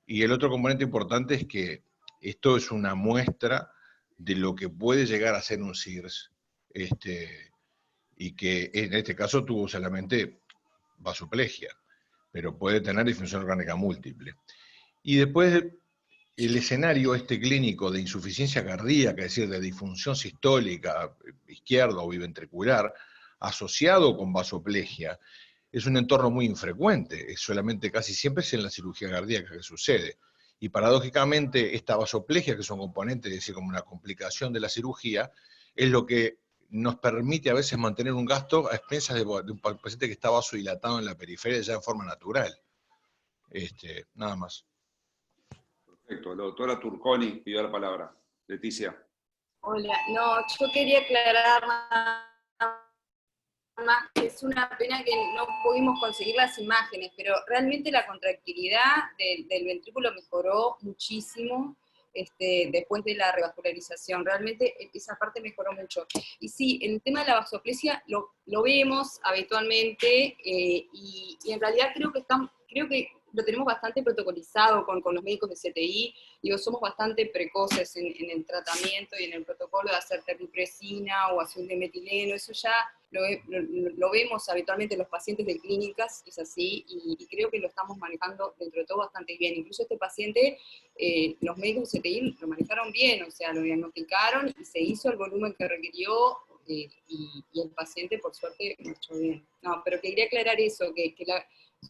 Y el otro componente importante es que esto es una muestra de lo que puede llegar a ser un CIRS, y que en este caso tuvo solamente vasoplegia, pero puede tener disfunción orgánica múltiple. Y después el escenario clínico de insuficiencia cardíaca, es decir, de disfunción sistólica izquierda o biventricular, asociado con vasoplegia, es un entorno muy infrecuente, solamente casi siempre es en la cirugía cardíaca que sucede. Y paradójicamente esta vasoplegia, que es un componente, es decir, como una complicación de la cirugía, es lo que nos permite a veces mantener un gasto a expensas de un paciente que está vasodilatado en la periferia ya en forma natural. Nada más. Perfecto. La doctora Turconi pidió la palabra. Leticia. Hola, no, yo quería aclarar más que es una pena que no pudimos conseguir las imágenes, pero realmente la contractilidad del ventrículo mejoró muchísimo después de la revascularización. Realmente esa parte mejoró mucho. Y sí, en el tema de la vasoplegia lo vemos habitualmente y en realidad creo que lo tenemos bastante protocolizado con los médicos de CTI. Digo, somos bastante precoces en el tratamiento y en el protocolo de hacer terlipresina o azul de metileno. Eso ya lo vemos habitualmente en los pacientes de clínicas, es así, y creo que lo estamos manejando dentro de todo bastante bien. Incluso este paciente, los médicos de CTI lo manejaron bien, o sea, lo diagnosticaron y se hizo el volumen que requirió, y el paciente, por suerte, marchó bien. No, pero quería aclarar eso,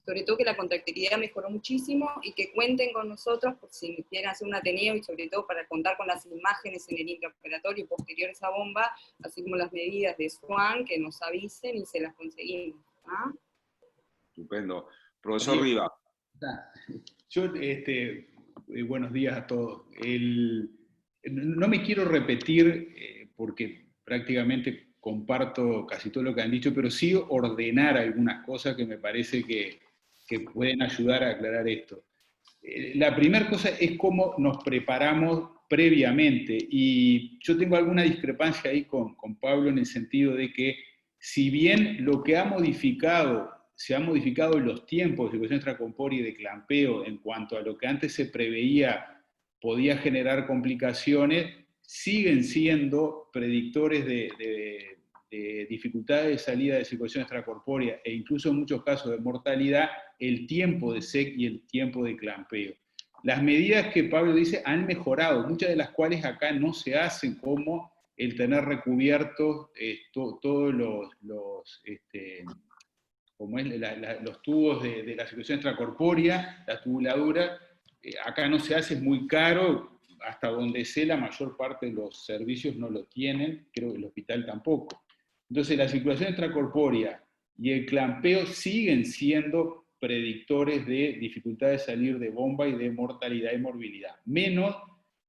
sobre todo que la contractilidad mejoró muchísimo y que cuenten con nosotros por si quieren hacer un Ateneo y sobre todo para contar con las imágenes en el intraoperatorio y posteriores a bomba, así como las medidas de Swan, que nos avisen y se las conseguimos. ¿Ah? Estupendo. Profesor Riva. Yo, buenos días a todos. No me quiero repetir, porque prácticamente comparto casi todo lo que han dicho, pero sí ordenar algunas cosas que me parece que pueden ayudar a aclarar esto. La primera cosa es cómo nos preparamos previamente, y yo tengo alguna discrepancia ahí con Pablo en el sentido de que, si bien lo que se ha modificado los tiempos de circulación extracorpórea y de clampeo en cuanto a lo que antes se preveía podía generar complicaciones, siguen siendo predictores de dificultades de salida de circulación extracorpórea e incluso en muchos casos de mortalidad, el tiempo de SEC y el tiempo de clampeo. Las medidas que Pablo dice han mejorado, muchas de las cuales acá no se hacen, como el tener recubiertos todos los tubos de la circulación extracorpórea, la tubuladura. Acá no se hace, es muy caro, hasta donde sé la mayor parte de los servicios no lo tienen, creo que el hospital tampoco. Entonces la circulación extracorpórea y el clampeo siguen siendo predictores de dificultad de salir de bomba y de mortalidad y morbilidad. Menos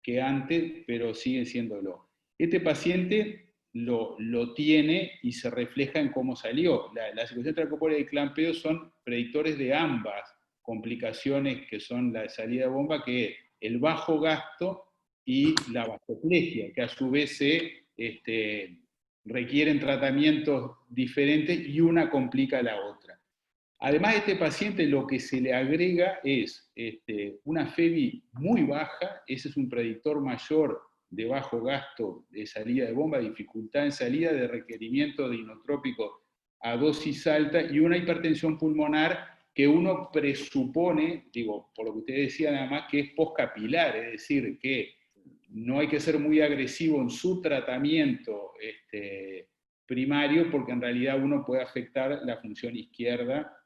que antes, pero siguen siéndolo. Este paciente lo tiene y se refleja en cómo salió. La circulación extracorpórea y el clampeo son predictores de ambas complicaciones que son la salida de bomba, que es el bajo gasto y la vasoplegia, que a su vez requieren tratamientos diferentes y una complica a la otra. Además, a este paciente lo que se le agrega es una FEBI muy baja, ese es un predictor mayor de bajo gasto de salida de bomba, dificultad en salida, de requerimiento de inotrópico a dosis alta, y una hipertensión pulmonar que uno presupone, digo, por lo que usted decía nada más, que es postcapilar, es decir, que no hay que ser muy agresivo en su tratamiento primario, porque en realidad uno puede afectar la función izquierda,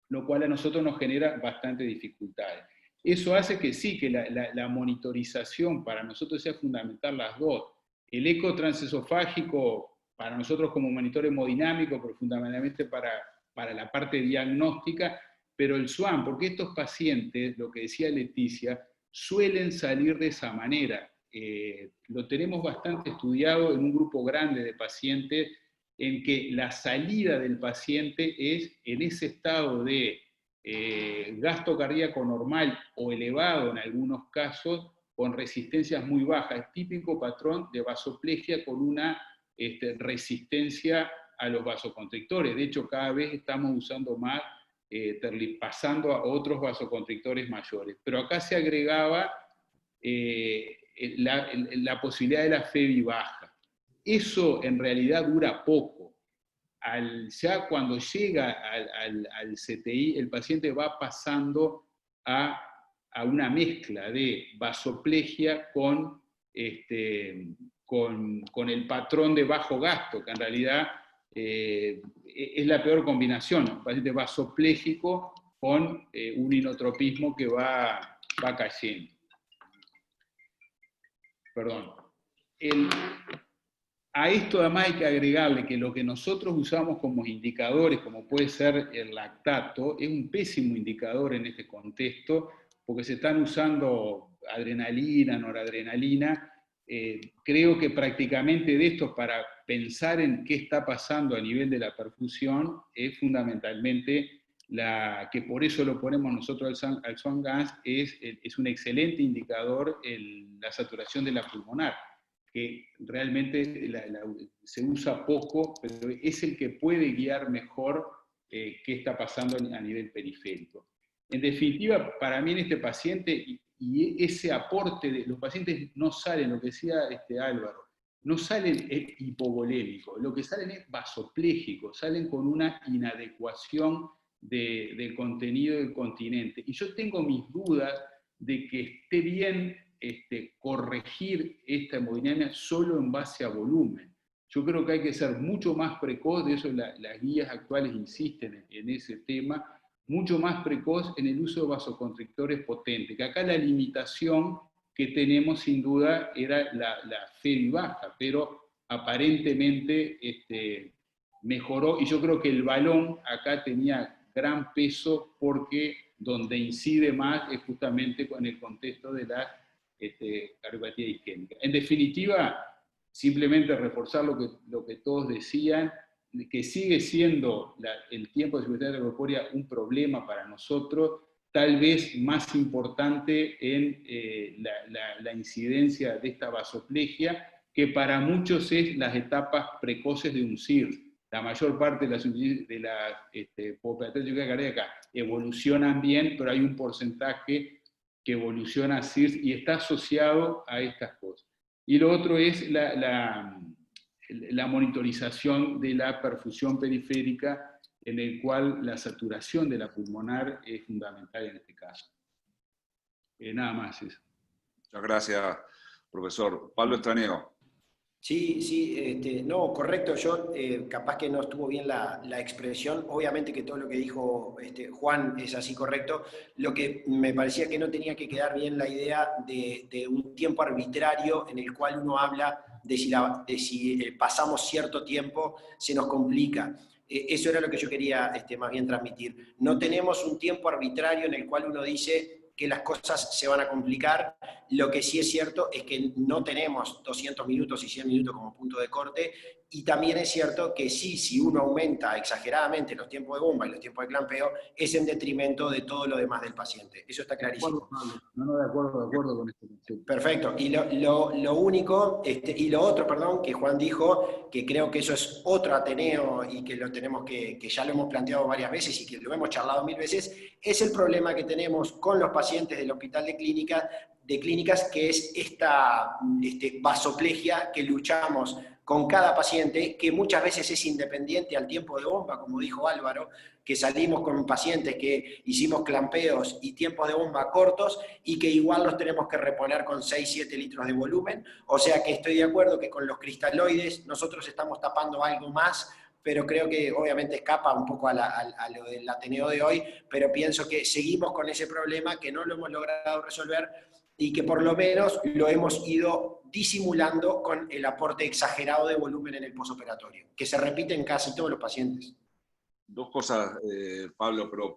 lo cual a nosotros nos genera bastante dificultades. Eso hace que sí, que la monitorización para nosotros sea fundamental las dos. El eco transesofágico para nosotros como monitor hemodinámico, pero fundamentalmente para la parte diagnóstica, pero el SWAN, porque estos pacientes, lo que decía Leticia, suelen salir de esa manera. Lo tenemos bastante estudiado en un grupo grande de pacientes, en que la salida del paciente es en ese estado de gasto cardíaco normal o elevado en algunos casos, con resistencias muy bajas, típico patrón de vasoplegia con una resistencia a los vasoconstrictores. De hecho, cada vez estamos usando más, pasando a otros vasoconstrictores mayores. Pero acá se agregaba la posibilidad de la FEBI baja. Eso en realidad dura poco. Ya cuando llega al CTI, el paciente va pasando a una mezcla de vasoplegia con el patrón de bajo gasto, que en realidad es la peor combinación, un paciente vasopléjico con un inotropismo que va cayendo. Perdón. A esto además hay que agregarle que lo que nosotros usamos como indicadores, como puede ser el lactato, es un pésimo indicador en este contexto, porque se están usando adrenalina, noradrenalina. Creo que prácticamente de esto, para pensar en qué está pasando a nivel de la perfusión, es fundamentalmente que por eso lo ponemos nosotros al SWAN-Ganz, es un excelente indicador la saturación de la pulmonar, que realmente se usa poco, pero es el que puede guiar mejor qué está pasando a nivel periférico. En definitiva, para mí en este paciente, y ese aporte de los pacientes no salen, lo que decía Álvaro, no salen hipovolémicos, lo que salen es vasopléjicos, salen con una inadecuación del contenido del continente. Y yo tengo mis dudas de que esté bien corregir esta hemodinamia solo en base a volumen. Yo creo que hay que ser mucho más precoz, de eso las guías actuales insisten en ese tema, mucho más precoz en el uso de vasoconstrictores potentes, que acá la limitación que tenemos sin duda era la FEBI baja, pero aparentemente mejoró, y yo creo que el balón acá tenía gran peso porque donde incide más es justamente con el contexto de la cardiopatía isquémica. En definitiva, simplemente reforzar lo que todos decían, que sigue siendo el tiempo de circulación corpórea un problema para nosotros, tal vez más importante en la incidencia de esta vasoplegia, que para muchos es las etapas precoces de un CIR. La mayor parte de la pooperativa cardíaca evolucionan bien, pero hay un porcentaje que evoluciona a CIRS y está asociado a estas cosas. Y lo otro es la monitorización de la perfusión periférica, en el cual la saturación de la pulmonar es fundamental en este caso. Nada más eso. Muchas gracias, profesor. Pablo Estraneo. Sí, no, correcto. Yo capaz que no estuvo bien la expresión. Obviamente que todo lo que dijo Juan es así correcto. Lo que me parecía que no tenía que quedar bien la idea de un tiempo arbitrario en el cual uno habla de si pasamos cierto tiempo, se nos complica. Eso era lo que yo quería más bien transmitir. No tenemos un tiempo arbitrario en el cual uno dice que las cosas se van a complicar. Lo que sí es cierto es que no tenemos 200 minutos y 100 minutos como punto de corte, y también es cierto que sí, si uno aumenta exageradamente los tiempos de bomba y los tiempos de clampeo, es en detrimento de todo lo demás del paciente. Eso está clarísimo. No, de acuerdo con esto. Perfecto. Y lo único, y lo otro, perdón, que Juan dijo, que creo que eso es otro Ateneo y que lo tenemos que ya lo hemos planteado varias veces y que lo hemos charlado 1000 veces, es el problema que tenemos con los pacientes del hospital de clínicas, que es esta vasoplegia que luchamos con cada paciente, que muchas veces es independiente al tiempo de bomba, como dijo Álvaro, que salimos con pacientes que hicimos clampeos y tiempos de bomba cortos y que igual los tenemos que reponer con 6-7 litros de volumen. O sea que estoy de acuerdo que con los cristaloides nosotros estamos tapando algo más, pero creo que obviamente escapa un poco a lo del Ateneo de hoy, pero pienso que seguimos con ese problema, que no lo hemos logrado resolver y que por lo menos lo hemos ido disimulando con el aporte exagerado de volumen en el posoperatorio, que se repite en casi todos los pacientes. Dos cosas, Pablo, pero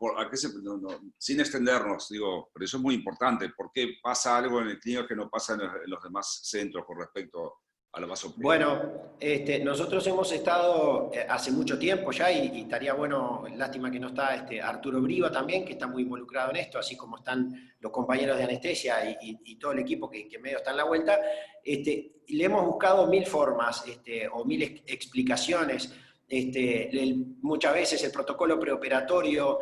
sin extendernos, digo, pero eso es muy importante. ¿Por qué pasa algo en el clínico que no pasa en los demás centros con respecto a la vasopresina? Bueno, nosotros hemos estado hace mucho tiempo ya, y estaría bueno, lástima que no está Arturo Briva también, que está muy involucrado en esto, así como están los compañeros de anestesia y todo el equipo que medio está en la vuelta. Le hemos buscado 1000 formas o 1000 explicaciones. Muchas veces el protocolo preoperatorio,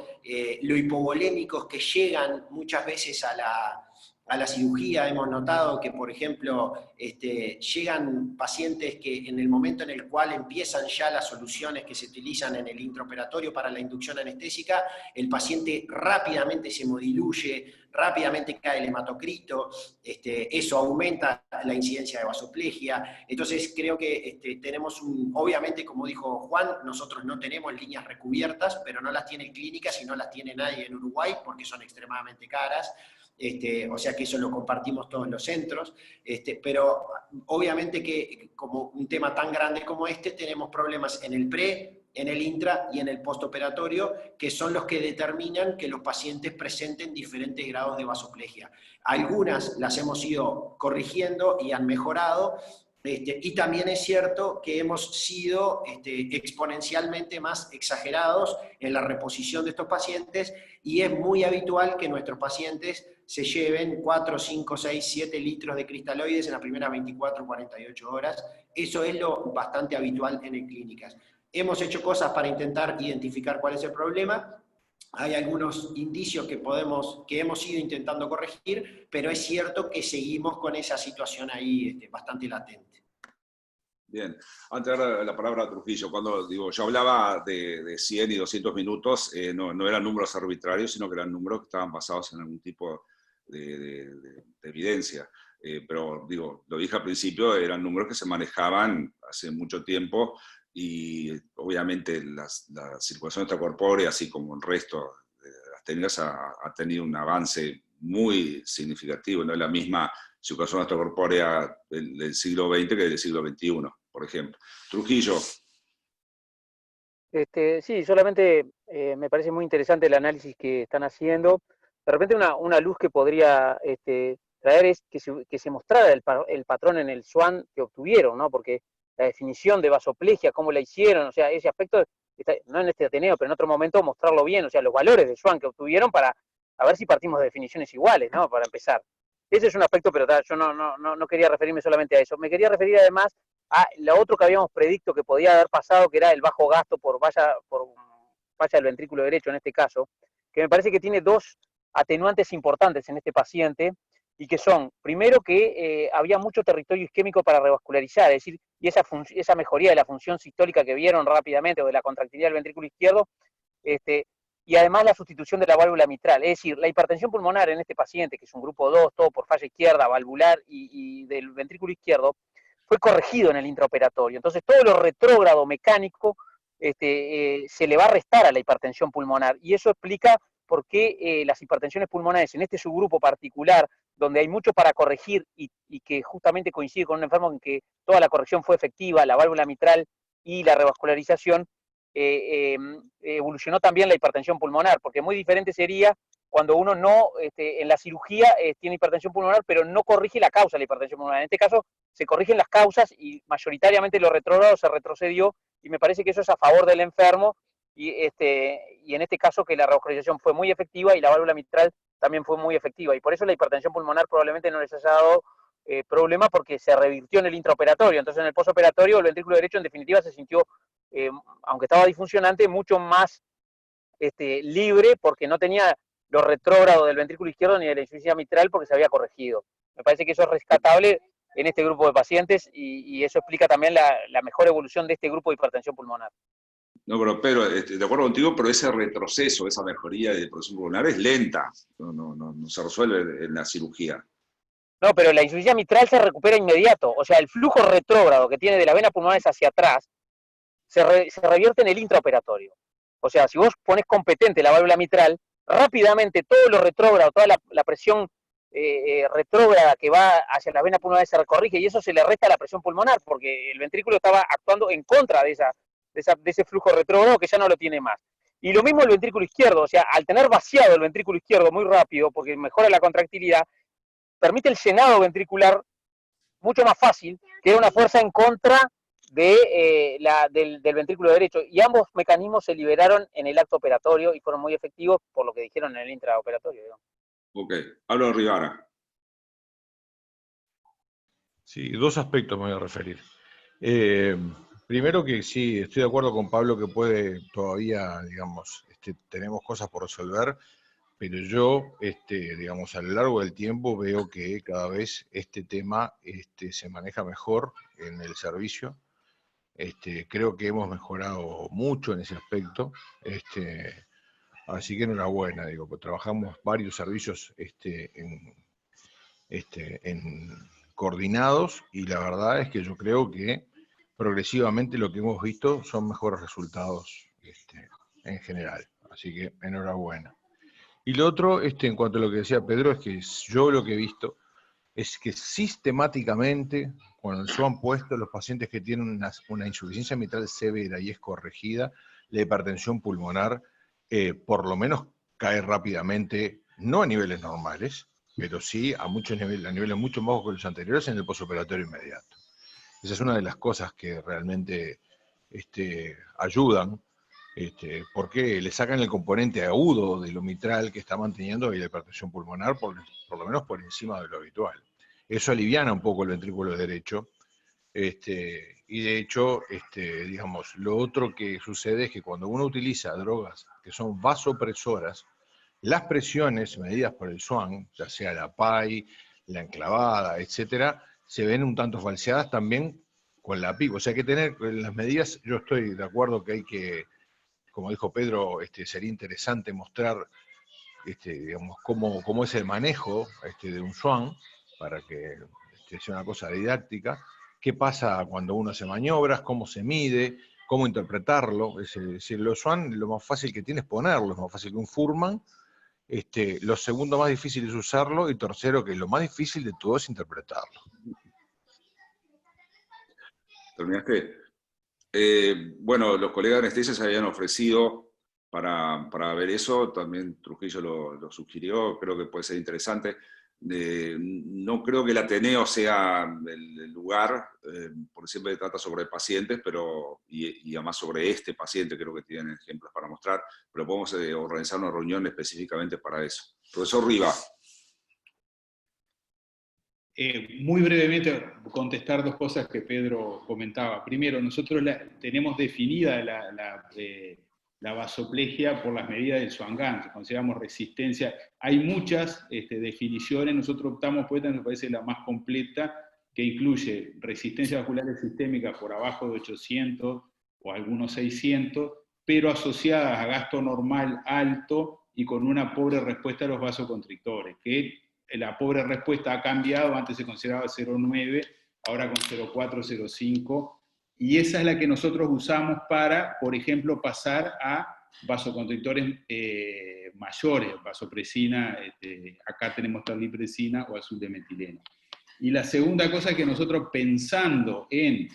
lo hipovolémicos que llegan muchas veces a la cirugía. Hemos notado que, por ejemplo, llegan pacientes que en el momento en el cual empiezan ya las soluciones que se utilizan en el intraoperatorio para la inducción anestésica, el paciente rápidamente se hemodiluye, rápidamente cae el hematocrito, eso aumenta la incidencia de vasoplegia. Entonces creo que tenemos obviamente, como dijo Juan, nosotros no tenemos líneas recubiertas, pero no las tiene clínicas y no las tiene nadie en Uruguay porque son extremadamente caras. O sea que eso lo compartimos todos los centros, pero obviamente que como un tema tan grande como tenemos problemas en el pre, en el intra y en el postoperatorio, que son los que determinan que los pacientes presenten diferentes grados de vasoplegia. Algunas las hemos ido corrigiendo y han mejorado, y también es cierto que hemos sido exponencialmente más exagerados en la reposición de estos pacientes, y es muy habitual que nuestros pacientes se lleven 4, 5, 6, 7 litros de cristaloides en las primeras 24 o 48 horas. Eso es lo bastante habitual en clínicas. Hemos hecho cosas para intentar identificar cuál es el problema. Hay algunos indicios que hemos ido intentando corregir, pero es cierto que seguimos con esa situación ahí bastante latente. Bien, antes de dar la palabra a Trujillo, cuando yo hablaba de 100 y 200 minutos, no eran números arbitrarios, sino que eran números que estaban basados en algún tipo de evidencia. Pero lo dije al principio, eran números que se manejaban hace mucho tiempo, y obviamente la circulación extracorpórea, así como el resto de las técnicas, ha tenido un avance muy significativo. No es la misma circulación extracorpórea del siglo XX que del siglo XXI, por ejemplo. Trujillo. Sí, solamente me parece muy interesante el análisis que están haciendo. De repente una luz que podría traer es que se mostrara el patrón en el SWAN que obtuvieron, ¿no? Porque la definición de vasoplegia, cómo la hicieron, o sea, ese aspecto, no en este Ateneo, pero en otro momento mostrarlo bien, o sea, los valores de SWAN que obtuvieron para a ver si partimos de definiciones iguales, ¿no? Para empezar. Ese es un aspecto, pero yo no quería referirme solamente a eso. Me quería referir además a lo otro que habíamos predicto que podía haber pasado, que era el bajo gasto por falla del ventrículo derecho en este caso, que me parece que tiene dos atenuantes importantes en este paciente, y que son, primero, que había mucho territorio isquémico para revascularizar, es decir, y esa mejoría de la función sistólica que vieron rápidamente, o de la contractilidad del ventrículo izquierdo, y además la sustitución de la válvula mitral, es decir, la hipertensión pulmonar en este paciente, que es un grupo 2, todo por falla izquierda, valvular y del ventrículo izquierdo, fue corregido en el intraoperatorio. Entonces todo lo retrógrado mecánico se le va a restar a la hipertensión pulmonar, y eso explica por qué las hipertensiones pulmonares en este subgrupo particular, donde hay mucho para corregir y que justamente coincide con un enfermo en que toda la corrección fue efectiva, la válvula mitral y la revascularización, evolucionó también la hipertensión pulmonar, porque muy diferente sería cuando uno no, en la cirugía tiene hipertensión pulmonar, pero no corrige la causa de la hipertensión pulmonar. En este caso se corrigen las causas y mayoritariamente lo retrógrado se retrocedió, y me parece que eso es a favor del enfermo, y en este caso que la revascularización fue muy efectiva y la válvula mitral también fue muy efectiva, y por eso la hipertensión pulmonar probablemente no les haya dado problema, porque se revirtió en el intraoperatorio. Entonces en el postoperatorio el ventrículo derecho en definitiva se sintió, aunque estaba disfuncionante, mucho más libre, porque no tenía lo retrógrado del ventrículo izquierdo ni de la insuficiencia mitral, porque se había corregido. Me parece que eso es rescatable en este grupo de pacientes, y eso explica también la mejor evolución de este grupo de hipertensión pulmonar. No, pero Pedro, de acuerdo contigo, pero ese retroceso, esa mejoría de presión pulmonar es lenta, no se resuelve en la cirugía. No, pero la insuficiencia mitral se recupera inmediato, o sea, el flujo retrógrado que tiene de las venas pulmonares hacia atrás se revierte en el intraoperatorio. O sea, si vos pones competente la válvula mitral, rápidamente todo lo retrógrado, toda la presión retrógrada que va hacia las venas pulmonares se recorrige, y eso se le resta a la presión pulmonar, porque el ventrículo estaba actuando en contra de ese flujo retrógrado que ya no lo tiene más. Y lo mismo el ventrículo izquierdo, o sea, al tener vaciado el ventrículo izquierdo muy rápido, porque mejora la contractilidad, permite el llenado ventricular mucho más fácil, que era una fuerza en contra del ventrículo derecho, y ambos mecanismos se liberaron en el acto operatorio y fueron muy efectivos por lo que dijeron en el intraoperatorio, digamos. Ok, hablo de Rivara. Sí, dos aspectos me voy a referir. Primero que sí, estoy de acuerdo con Pablo que puede todavía, digamos, tenemos cosas por resolver, pero yo, digamos, a lo largo del tiempo veo que cada vez este tema se maneja mejor en el servicio. Creo que hemos mejorado mucho en ese aspecto. Así que enhorabuena, digo, pues trabajamos varios servicios coordinados, y la verdad es que yo creo que progresivamente lo que hemos visto son mejores resultados en general. Así que enhorabuena. Y lo otro, en cuanto a lo que decía Pedro, es que yo lo que he visto es que sistemáticamente, cuando se han puesto los pacientes que tienen una insuficiencia mitral severa y es corregida, la hipertensión pulmonar por lo menos cae rápidamente, no a niveles normales, pero sí a niveles mucho más bajos que los anteriores en el postoperatorio inmediato. Esa es una de las cosas que realmente ayudan, porque le sacan el componente agudo de lo mitral que está manteniendo la hipertensión pulmonar por lo menos por encima de lo habitual. Eso aliviana un poco el ventrículo derecho, y de hecho, digamos, lo otro que sucede es que cuando uno utiliza drogas que son vasopresoras, las presiones medidas por el SWAN, ya sea la PAI, la enclavada, etcétera, se ven un tanto falseadas también con la PIB. O sea, hay que tener las medidas. Yo estoy de acuerdo que hay que, como dijo Pedro, sería interesante mostrar digamos, cómo es el manejo de un SWAN, para que sea una cosa didáctica. ¿Qué pasa cuando uno hace maniobras? ¿Cómo se mide? ¿Cómo interpretarlo? Es decir, los SWAN lo más fácil que tiene es ponerlo, es más fácil que un Fuhrman. Lo segundo más difícil es usarlo, y tercero, que lo más difícil de todo es interpretarlo. ¿Terminaste? Bueno, los colegas de anestesia se habían ofrecido para ver eso, también Trujillo lo sugirió, creo que puede ser interesante. No creo que el Ateneo sea el lugar, porque siempre trata sobre pacientes, y además sobre este paciente creo que tienen ejemplos para mostrar, pero podemos organizar una reunión específicamente para eso. Profesor Riva. Muy brevemente contestar dos cosas que Pedro comentaba. Primero, nosotros tenemos definida la vasoplegia por las medidas del Swan-Ganz, consideramos resistencia. Hay muchas definiciones, nosotros optamos por esta, nos parece la más completa, que incluye resistencia vascular sistémica por abajo de 800 o algunos 600, pero asociadas a gasto normal alto y con una pobre respuesta a los vasoconstrictores, que la pobre respuesta ha cambiado, antes se consideraba 0,9, ahora con 0,4, 0,5, y esa es la que nosotros usamos para, por ejemplo, pasar a vasoconstrictores mayores, vasopresina, acá tenemos terlipresina o azul de metileno. Y la segunda cosa es que nosotros, pensando en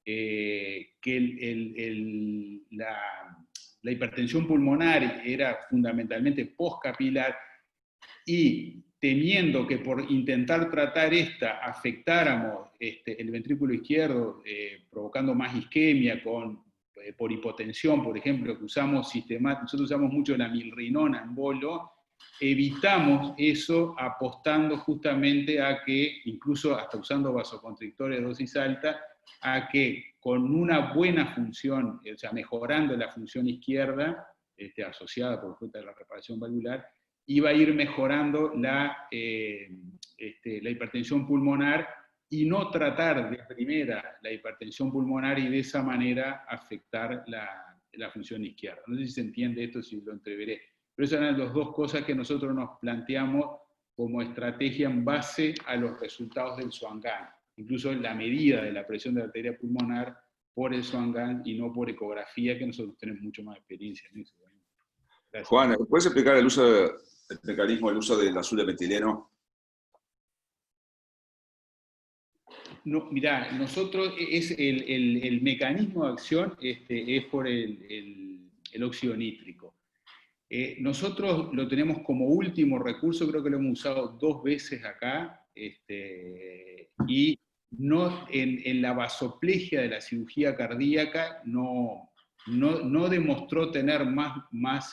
que la hipertensión pulmonar era fundamentalmente postcapilar, y temiendo que por intentar tratar esta afectáramos el ventrículo izquierdo, provocando más isquemia por hipotensión, por ejemplo, que nosotros usamos mucho la milrinona en bolo, evitamos eso apostando justamente a que, incluso hasta usando vasoconstrictores de dosis alta, a que con una buena función, o sea, mejorando la función izquierda, asociada por cuenta de la reparación valvular, iba a ir mejorando la hipertensión pulmonar y no tratar de primera la hipertensión pulmonar y de esa manera afectar la función izquierda. No sé si se entiende esto, si lo entreveré. Pero esas eran las dos cosas que nosotros nos planteamos como estrategia en base a los resultados del Swan-Ganz. Incluso la medida de la presión de la arteria pulmonar por el Swan-Ganz y no por ecografía, que nosotros tenemos mucho más experiencia en eso. Gracias. Juan, ¿puedes explicar el mecanismo del uso del azul de metileno? No, mirá, nosotros, el mecanismo de acción es por el óxido nítrico. Nosotros lo tenemos como último recurso, creo que lo hemos usado 2 veces acá, y no, en la vasoplegia de la cirugía cardíaca no demostró tener más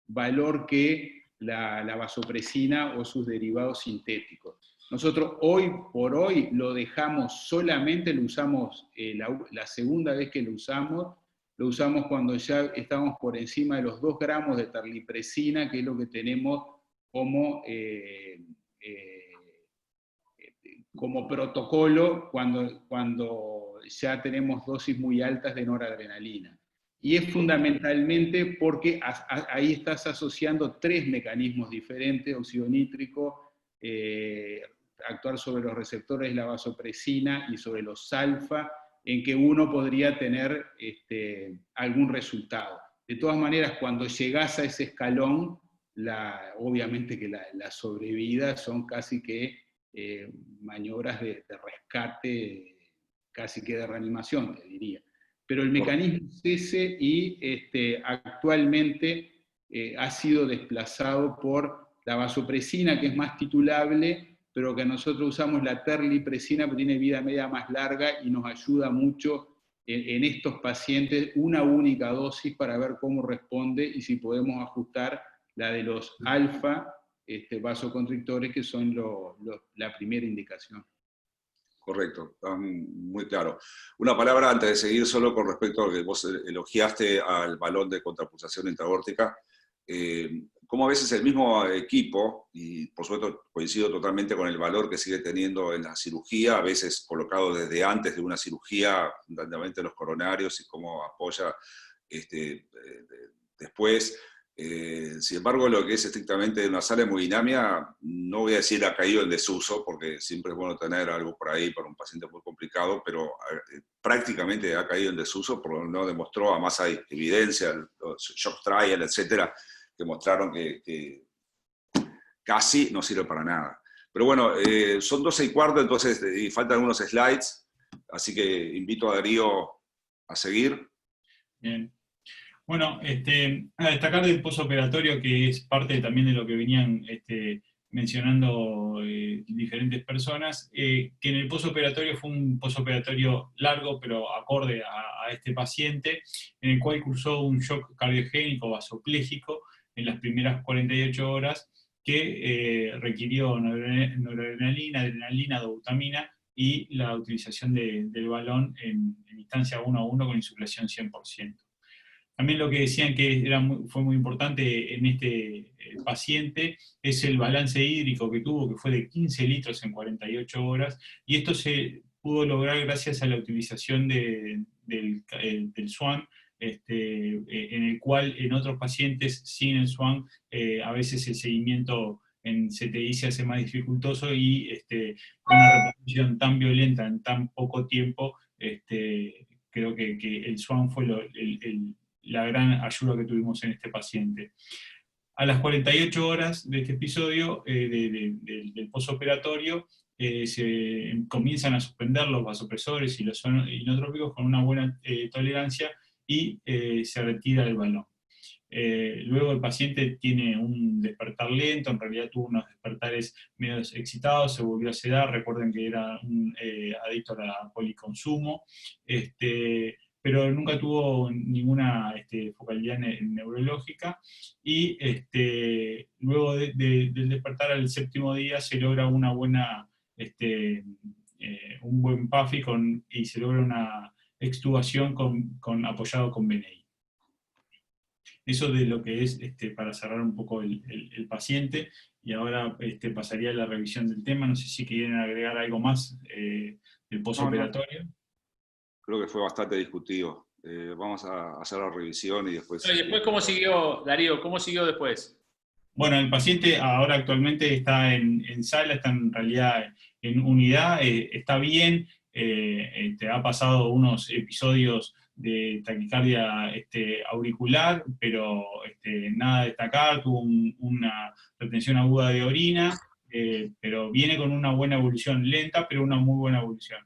valor que la vasopresina o sus derivados sintéticos. Nosotros hoy por hoy lo dejamos solamente, lo usamos la segunda vez que lo usamos cuando ya estamos por encima de los 2 gramos de terlipresina, que es lo que tenemos como protocolo cuando ya tenemos dosis muy altas de noradrenalina. Y es fundamentalmente porque ahí estás asociando 3 mecanismos diferentes: óxido nítrico, actuar sobre los receptores de la vasopresina y sobre los alfa, en que uno podría tener algún resultado. De todas maneras, cuando llegás a ese escalón, obviamente que la sobrevida son casi que maniobras de rescate, casi que de reanimación, te diría. Pero el mecanismo es ese, y actualmente ha sido desplazado por la vasopresina, que es más titulable, pero que nosotros usamos la terlipresina, que tiene vida media más larga y nos ayuda mucho en estos pacientes, una única dosis para ver cómo responde y si podemos ajustar la de los alfa vasoconstrictores, que son la primera indicación. Correcto, está muy claro. Una palabra antes de seguir, solo con respecto a lo que vos elogiaste al balón de contrapulsación intraaórtica. ¿Cómo a veces el mismo equipo, y por supuesto coincido totalmente con el valor que sigue teniendo en la cirugía, a veces colocado desde antes de una cirugía, fundamentalmente los coronarios, y cómo apoya después? Sin embargo, lo que es estrictamente una sala de hemodinamia, no voy a decir ha caído en desuso, porque siempre es bueno tener algo por ahí para un paciente muy complicado, pero prácticamente ha caído en desuso, porque no demostró, además hay evidencia, los shock trial, etcétera, que mostraron que casi no sirve para nada. Pero bueno, son 12:15, entonces y faltan algunos slides, así que invito a Darío a seguir. Bien. Bueno, a destacar del posoperatorio, que es parte también de lo que venían mencionando diferentes personas, que en el posoperatorio fue un posoperatorio largo, pero acorde a este paciente, en el cual cursó un shock cardiogénico vasopléjico en las primeras 48 horas, que requirió noradrenalina, adrenalina, dobutamina y la utilización del balón en instancia 1:1 con insuflación 100%. También lo que decían que fue muy importante en este paciente es el balance hídrico que tuvo, que fue de 15 litros en 48 horas, y esto se pudo lograr gracias a la utilización del SWAN, en el cual en otros pacientes sin el SWAN a veces el seguimiento en CTI se hace más dificultoso, y con una repercusión tan violenta en tan poco tiempo, creo que el SWAN fue la gran ayuda que tuvimos en este paciente. A las 48 horas de este episodio del posoperatorio, se comienzan a suspender los vasopresores y los inotrópicos con una buena tolerancia, y se retira el balón. Luego el paciente tiene un despertar lento, en realidad tuvo unos despertares medio excitados, se volvió a sedar, recuerden que era un adicto a la policonsumo, pero nunca tuvo ninguna focalidad neurológica, y luego del despertar al 7º día se logra una buena, un buen PAFI y se logra una extubación apoyado con BNI. Eso de lo que es, para cerrar un poco el paciente, y ahora pasaría a la revisión del tema. No sé si quieren agregar algo más del posoperatorio. Creo que fue bastante discutido. Vamos a hacer la revisión y después... ¿Y después cómo siguió, Darío? ¿Cómo siguió después? Bueno, el paciente ahora actualmente está en sala, está en realidad en unidad, está bien, ha pasado unos episodios de taquicardia auricular, pero nada a destacar, tuvo una retención aguda de orina, pero viene con una buena evolución, lenta, pero una muy buena evolución.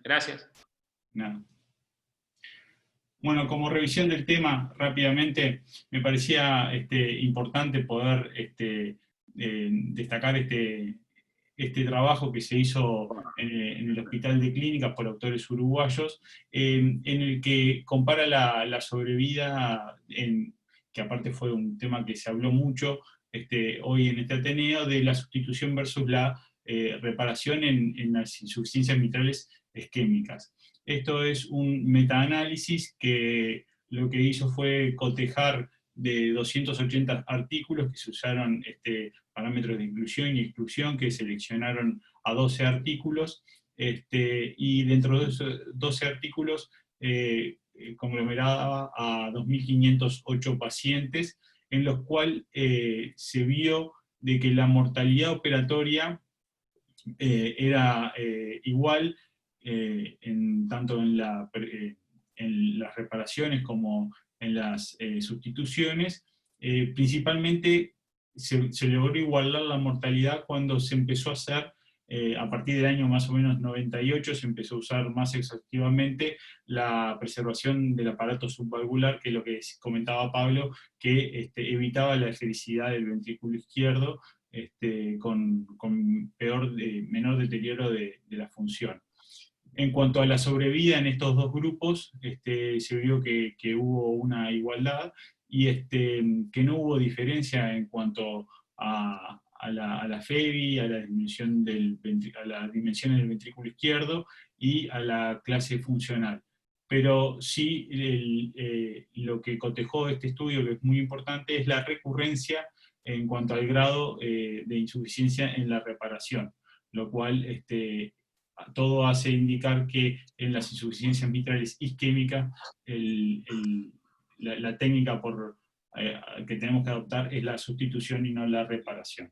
Gracias. Nada. Bueno, como revisión del tema, rápidamente, me parecía importante poder destacar este trabajo que se hizo en el Hospital de Clínicas por autores uruguayos, en el que compara la sobrevida, que aparte fue un tema que se habló mucho hoy en este Ateneo, de la sustitución versus la reparación en las insuficiencias mitrales isquémicas. Esto es un metaanálisis que lo que hizo fue cotejar de 280 artículos que se usaron parámetros de inclusión y exclusión, que seleccionaron a 12 artículos, y dentro de esos 12 artículos conglomeraba a 2.508 pacientes, en los cuales se vio de que la mortalidad operatoria era igual, tanto en las reparaciones como en las sustituciones. Principalmente se logró igualar la mortalidad cuando se empezó a hacer, a partir del año más o menos 98, se empezó a usar más exhaustivamente la preservación del aparato subvalvular, que es lo que comentaba Pablo, que evitaba la esfericidad del ventrículo izquierdo, con menor deterioro de la función. En cuanto a la sobrevida en estos dos grupos, se vio que hubo una igualdad y que no hubo diferencia en cuanto a la FEBI, a las dimensiones del ventrículo izquierdo y a la clase funcional. Pero sí, lo que cotejó este estudio, que es muy importante, es la recurrencia en cuanto al grado de insuficiencia en la reparación, lo cual todo hace indicar que en las insuficiencias mitrales isquémicas la técnica que tenemos que adoptar es la sustitución y no la reparación.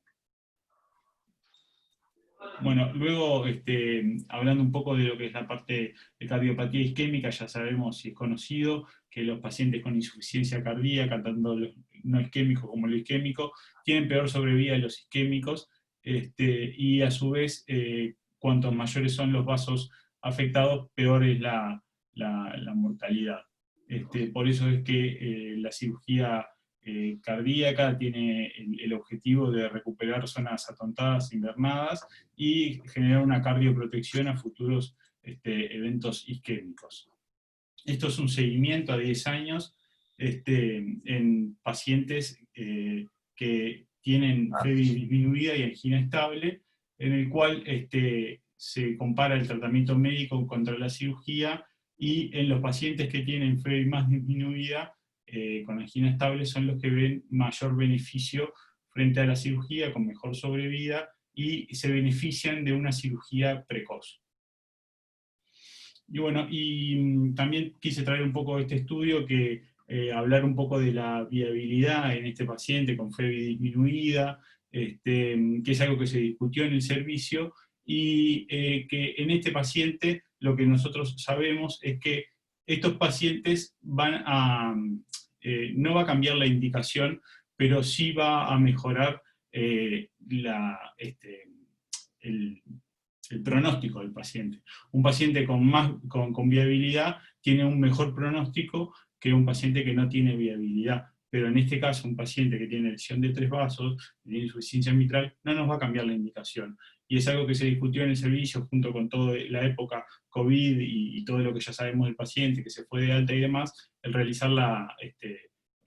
Bueno, luego, hablando un poco de lo que es la parte de cardiopatía isquémica, ya sabemos y es conocido que los pacientes con insuficiencia cardíaca, tanto los no isquémicos como los isquémicos, tienen peor sobrevida de los isquémicos, y a su vez, cuantos mayores son los vasos afectados, peor es la mortalidad. Por eso es que la cirugía cardíaca tiene el objetivo de recuperar zonas atontadas, invernadas, y generar una cardioprotección a futuros eventos isquémicos. Esto es un seguimiento a 10 años en pacientes que tienen FEBI disminuida y angina estable, en el cual se compara el tratamiento médico contra la cirugía, y en los pacientes que tienen FEBI más disminuida con angina estable son los que ven mayor beneficio frente a la cirugía, con mejor sobrevida, y se benefician de una cirugía precoz. Y bueno, también quise traer un poco este estudio, que hablar un poco de la viabilidad en este paciente con FEBI disminuida, que es algo que se discutió en el servicio, y que en este paciente lo que nosotros sabemos es que estos pacientes no va a cambiar la indicación, pero sí va a mejorar el pronóstico del paciente. Un paciente con viabilidad tiene un mejor pronóstico que un paciente que no tiene viabilidad. Pero en este caso, un paciente que tiene lesión de 3 vasos, que tiene insuficiencia mitral, no nos va a cambiar la indicación. Y es algo que se discutió en el servicio, junto con toda la época COVID y todo lo que ya sabemos del paciente, que se fue de alta y demás, el realizar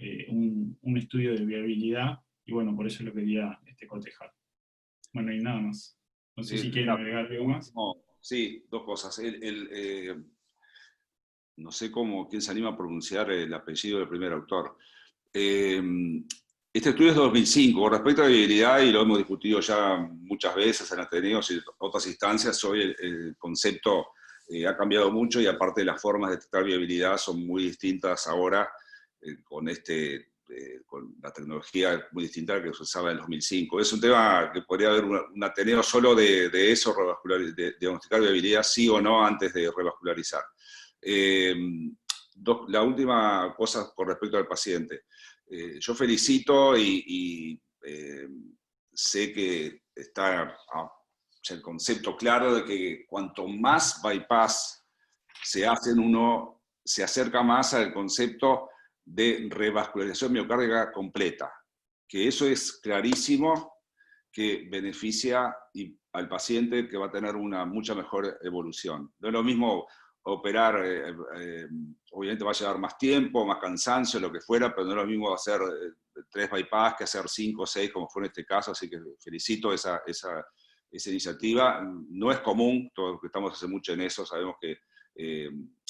un estudio de viabilidad, y bueno, por eso lo quería cotejar. Bueno, y nada más. No sé si quieren agregar algo más. Sí, dos cosas. No sé quién se anima a pronunciar el apellido del primer autor. Este estudio es 2005. Con respecto a viabilidad, y lo hemos discutido ya muchas veces en Ateneos y en otras instancias, hoy el concepto ha cambiado mucho y aparte las formas de detectar viabilidad son muy distintas ahora con la tecnología muy distinta a la que se usaba en 2005. Es un tema que podría haber un Ateneo solo de eso, de diagnosticar viabilidad sí o no antes de revascularizar. La última cosa con respecto al paciente. Yo felicito y sé que está el concepto claro de que cuanto más bypass se hacen, uno se acerca más al concepto de revascularización miocárdica completa, que eso es clarísimo, que beneficia al paciente, que va a tener una mucha mejor evolución. No es lo mismo operar, obviamente va a llevar más tiempo, más cansancio, lo que fuera, pero no es lo mismo hacer 3 bypass que hacer 5 o 6, como fue en este caso, así que felicito esa iniciativa. No es común, todos que estamos hace mucho en eso, sabemos que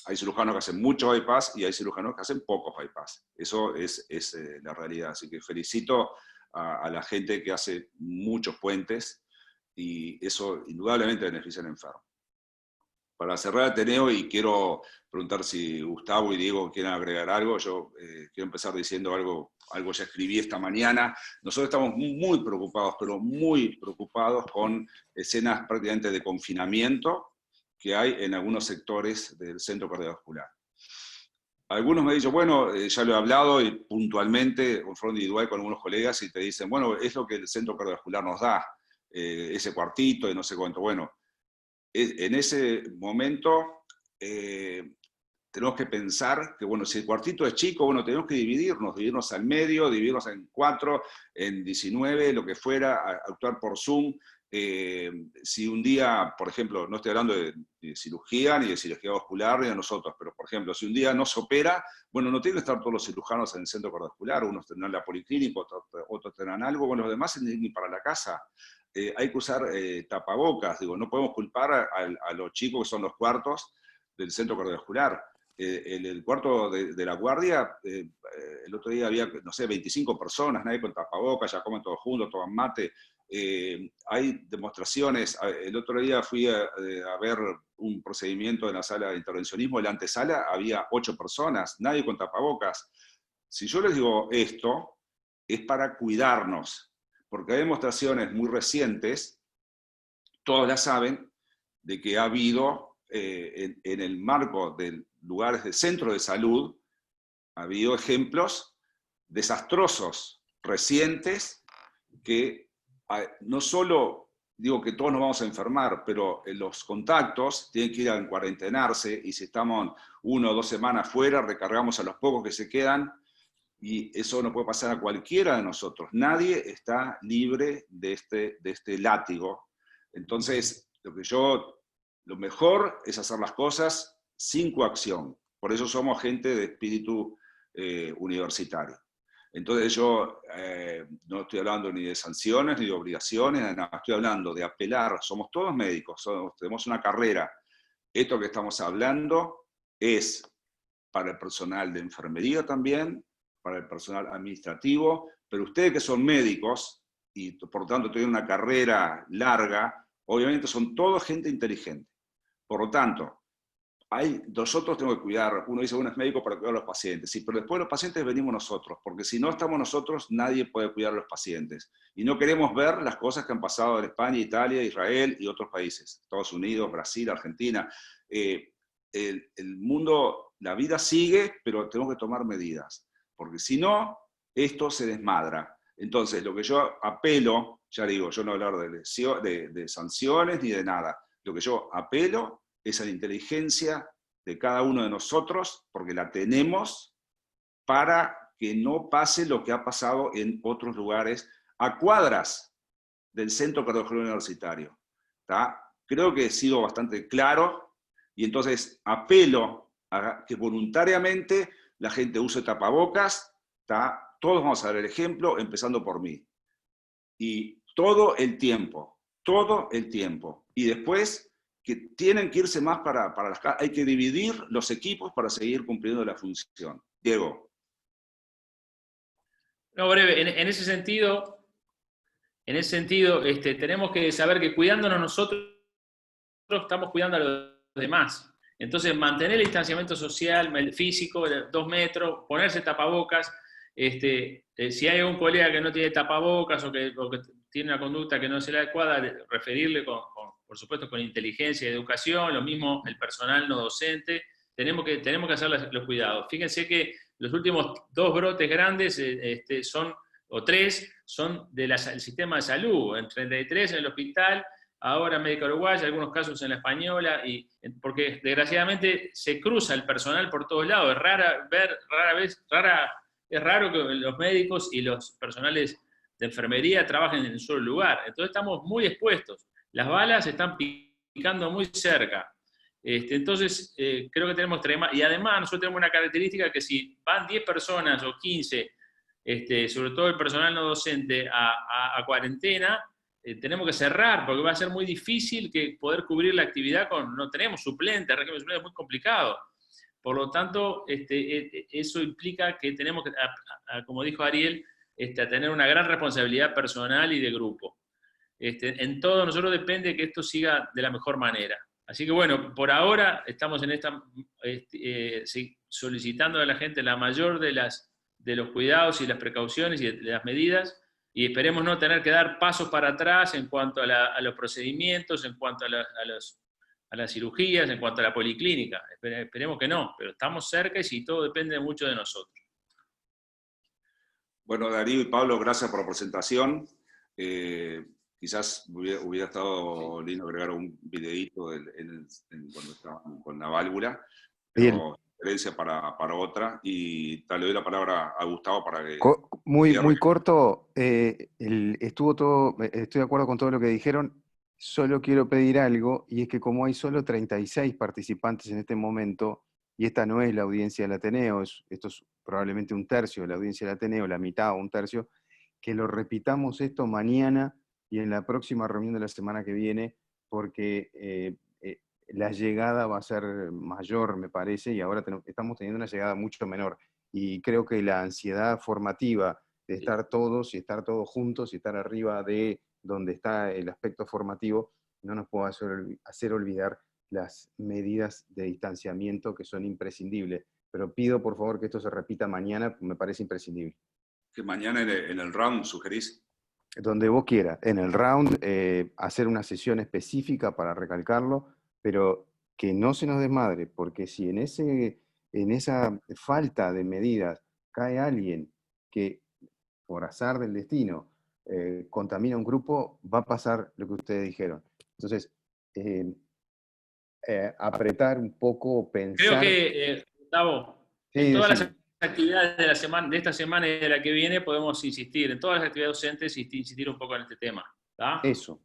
hay cirujanos que hacen mucho bypass y hay cirujanos que hacen pocos bypass. Eso es la realidad, así que felicito a la gente que hace muchos puentes y eso indudablemente beneficia al enfermo. Para cerrar Ateneo, y quiero preguntar si Gustavo y Diego quieren agregar algo, yo quiero empezar diciendo algo ya escribí esta mañana. Nosotros estamos muy preocupados, pero muy preocupados con escenas prácticamente de confinamiento que hay en algunos sectores del centro cardiovascular. Algunos me han dicho, bueno, ya lo he hablado y puntualmente, de forma individual con algunos colegas, y te dicen, bueno, es lo que el centro cardiovascular nos da, ese cuartito y no sé cuánto. Bueno, en ese momento tenemos que pensar que, bueno, si el cuartito es chico, bueno, tenemos que dividirnos al medio, dividirnos en 4, en 19, lo que fuera, actuar por Zoom. Si un día, por ejemplo, no estoy hablando de cirugía, ni de cirugía vascular, ni de nosotros, pero por ejemplo, si un día no se opera, bueno, no tienen que estar todos los cirujanos en el centro cardiovascular, unos tendrán la policlínica, otros tendrán algo, bueno, los demás se tienen que ir para la casa. Hay que usar tapabocas, digo, no podemos culpar a los chicos que son los cuartos del centro cardiovascular. El cuarto de la guardia, el otro día había, no sé, 25 personas, nadie con tapabocas, ya comen todos juntos, toman mate. Hay demostraciones. El otro día fui a ver un procedimiento en la sala de intervencionismo, en la antesala había 8 personas, nadie con tapabocas. Si yo les digo esto, es para cuidarnos, porque hay demostraciones muy recientes, todos las saben, de que ha habido, en el marco de lugares de centro de salud, ha habido ejemplos desastrosos, recientes, que no solo digo que todos nos vamos a enfermar, pero los contactos tienen que ir a cuarentenarse, y si estamos 1 o 2 semanas fuera, recargamos a los pocos que se quedan, y eso no puede pasar a cualquiera de nosotros. Nadie está libre de este látigo. Entonces, lo mejor es hacer las cosas sin coacción. Por eso somos gente de espíritu universitario. Entonces yo no estoy hablando ni de sanciones, ni de obligaciones, nada, estoy hablando de apelar. Somos todos médicos, tenemos una carrera. Esto que estamos hablando es para el personal de enfermería también, para el personal administrativo, pero ustedes que son médicos, y por lo tanto tienen una carrera larga, obviamente son todos gente inteligente. Por lo tanto, nosotros tenemos que cuidar, uno dice, uno es médico para cuidar a los pacientes, sí, pero después de los pacientes venimos nosotros, porque si no estamos nosotros, nadie puede cuidar a los pacientes. Y no queremos ver las cosas que han pasado en España, Italia, Israel y otros países, Estados Unidos, Brasil, Argentina. El mundo, la vida sigue, pero tenemos que tomar medidas, porque si no, esto se desmadra. Entonces, lo que yo apelo, ya digo, yo no voy a hablar de sanciones ni de nada, lo que yo apelo es a la inteligencia de cada uno de nosotros, porque la tenemos, para que no pase lo que ha pasado en otros lugares, a cuadras del Centro Cardiovascular Universitario. ¿Tá? Creo que he sido bastante claro, y entonces apelo a que voluntariamente la gente use tapabocas, ¿tá? Todos vamos a dar el ejemplo, empezando por mí. Y todo el tiempo, y después que tienen que irse más para las casas, hay que dividir los equipos para seguir cumpliendo la función. Diego. No, breve, en ese sentido, tenemos que saber que cuidándonos nosotros, estamos cuidando a los demás. Entonces, mantener el distanciamiento social, físico, 2 metros, ponerse tapabocas. Si hay un colega que no tiene tapabocas o que tiene una conducta que no es la adecuada, referirle por supuesto con inteligencia y educación, lo mismo el personal no docente. Tenemos que hacer los cuidados. Fíjense que los últimos 2 brotes grandes o 3 son del sistema de salud, en 33 en el hospital, ahora en Médica Uruguaya, algunos casos en la Española, porque desgraciadamente se cruza el personal por todos lados. Es raro que los médicos y los personales de enfermería trabajen en un solo lugar. Entonces estamos muy expuestos. Las balas están picando muy cerca. Entonces, creo que tenemos extrema. Y además, nosotros tenemos una característica que si van 10 personas o 15, sobre todo el personal no docente, a cuarentena, tenemos que cerrar, porque va a ser muy difícil poder cubrir la actividad no tenemos suplentes, el régimen suplente es muy complicado. Por lo tanto, eso implica que tenemos que, como dijo Ariel, a tener una gran responsabilidad personal y de grupo. En todo nosotros depende que esto siga de la mejor manera. Así que bueno, por ahora estamos en solicitando a la gente la mayor de los cuidados y las precauciones y de las medidas, y esperemos no tener que dar pasos para atrás en cuanto a los procedimientos, en cuanto a las cirugías, en cuanto a la policlínica. Esperemos que no, pero estamos cerca y todo depende mucho de nosotros. Bueno, Darío y Pablo, gracias por la presentación. Quizás hubiera estado lindo agregar un videíto cuando estaban con la válvula, pero diferencia para otra, y tal le doy la palabra a Gustavo para que... Muy corto, estuvo todo, estoy de acuerdo con todo lo que dijeron, solo quiero pedir algo, y es que como hay solo 36 participantes en este momento, y esta no es la audiencia del Ateneo, esto es probablemente 1/3 de la audiencia del Ateneo, la mitad o 1/3, que lo repitamos esto mañana y en la próxima reunión de la semana que viene, porque la llegada va a ser mayor, me parece, y ahora estamos teniendo una llegada mucho menor. Y creo que la ansiedad formativa de estar todos y estar todos juntos y estar arriba de donde está el aspecto formativo no nos puede hacer olvidar las medidas de distanciamiento que son imprescindibles. Pero pido por favor que esto se repita mañana, me parece imprescindible. Que mañana en el round sugerís. Donde vos quieras, en el round, hacer una sesión específica para recalcarlo, pero que no se nos desmadre, porque si en esa falta de medidas cae alguien que, por azar del destino, contamina un grupo, va a pasar lo que ustedes dijeron. Entonces, apretar un poco, pensar... Creo que, Gustavo, en todas las actividades de esta semana y de la que viene podemos insistir, en todas las actividades docentes, insistir un poco en este tema. ¿tá? Eso.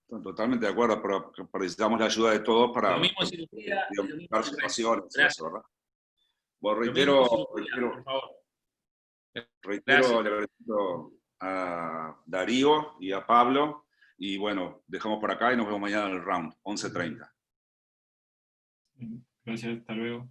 Totalmente de acuerdo, pero precisamos la ayuda de todos para... Lo mismo cirugía, dar situaciones, eso, ¿verdad? Bueno, reitero, le agradezco a Darío y a Pablo, y bueno, dejamos por acá y nos vemos mañana en el round, 11:30. Gracias, hasta luego.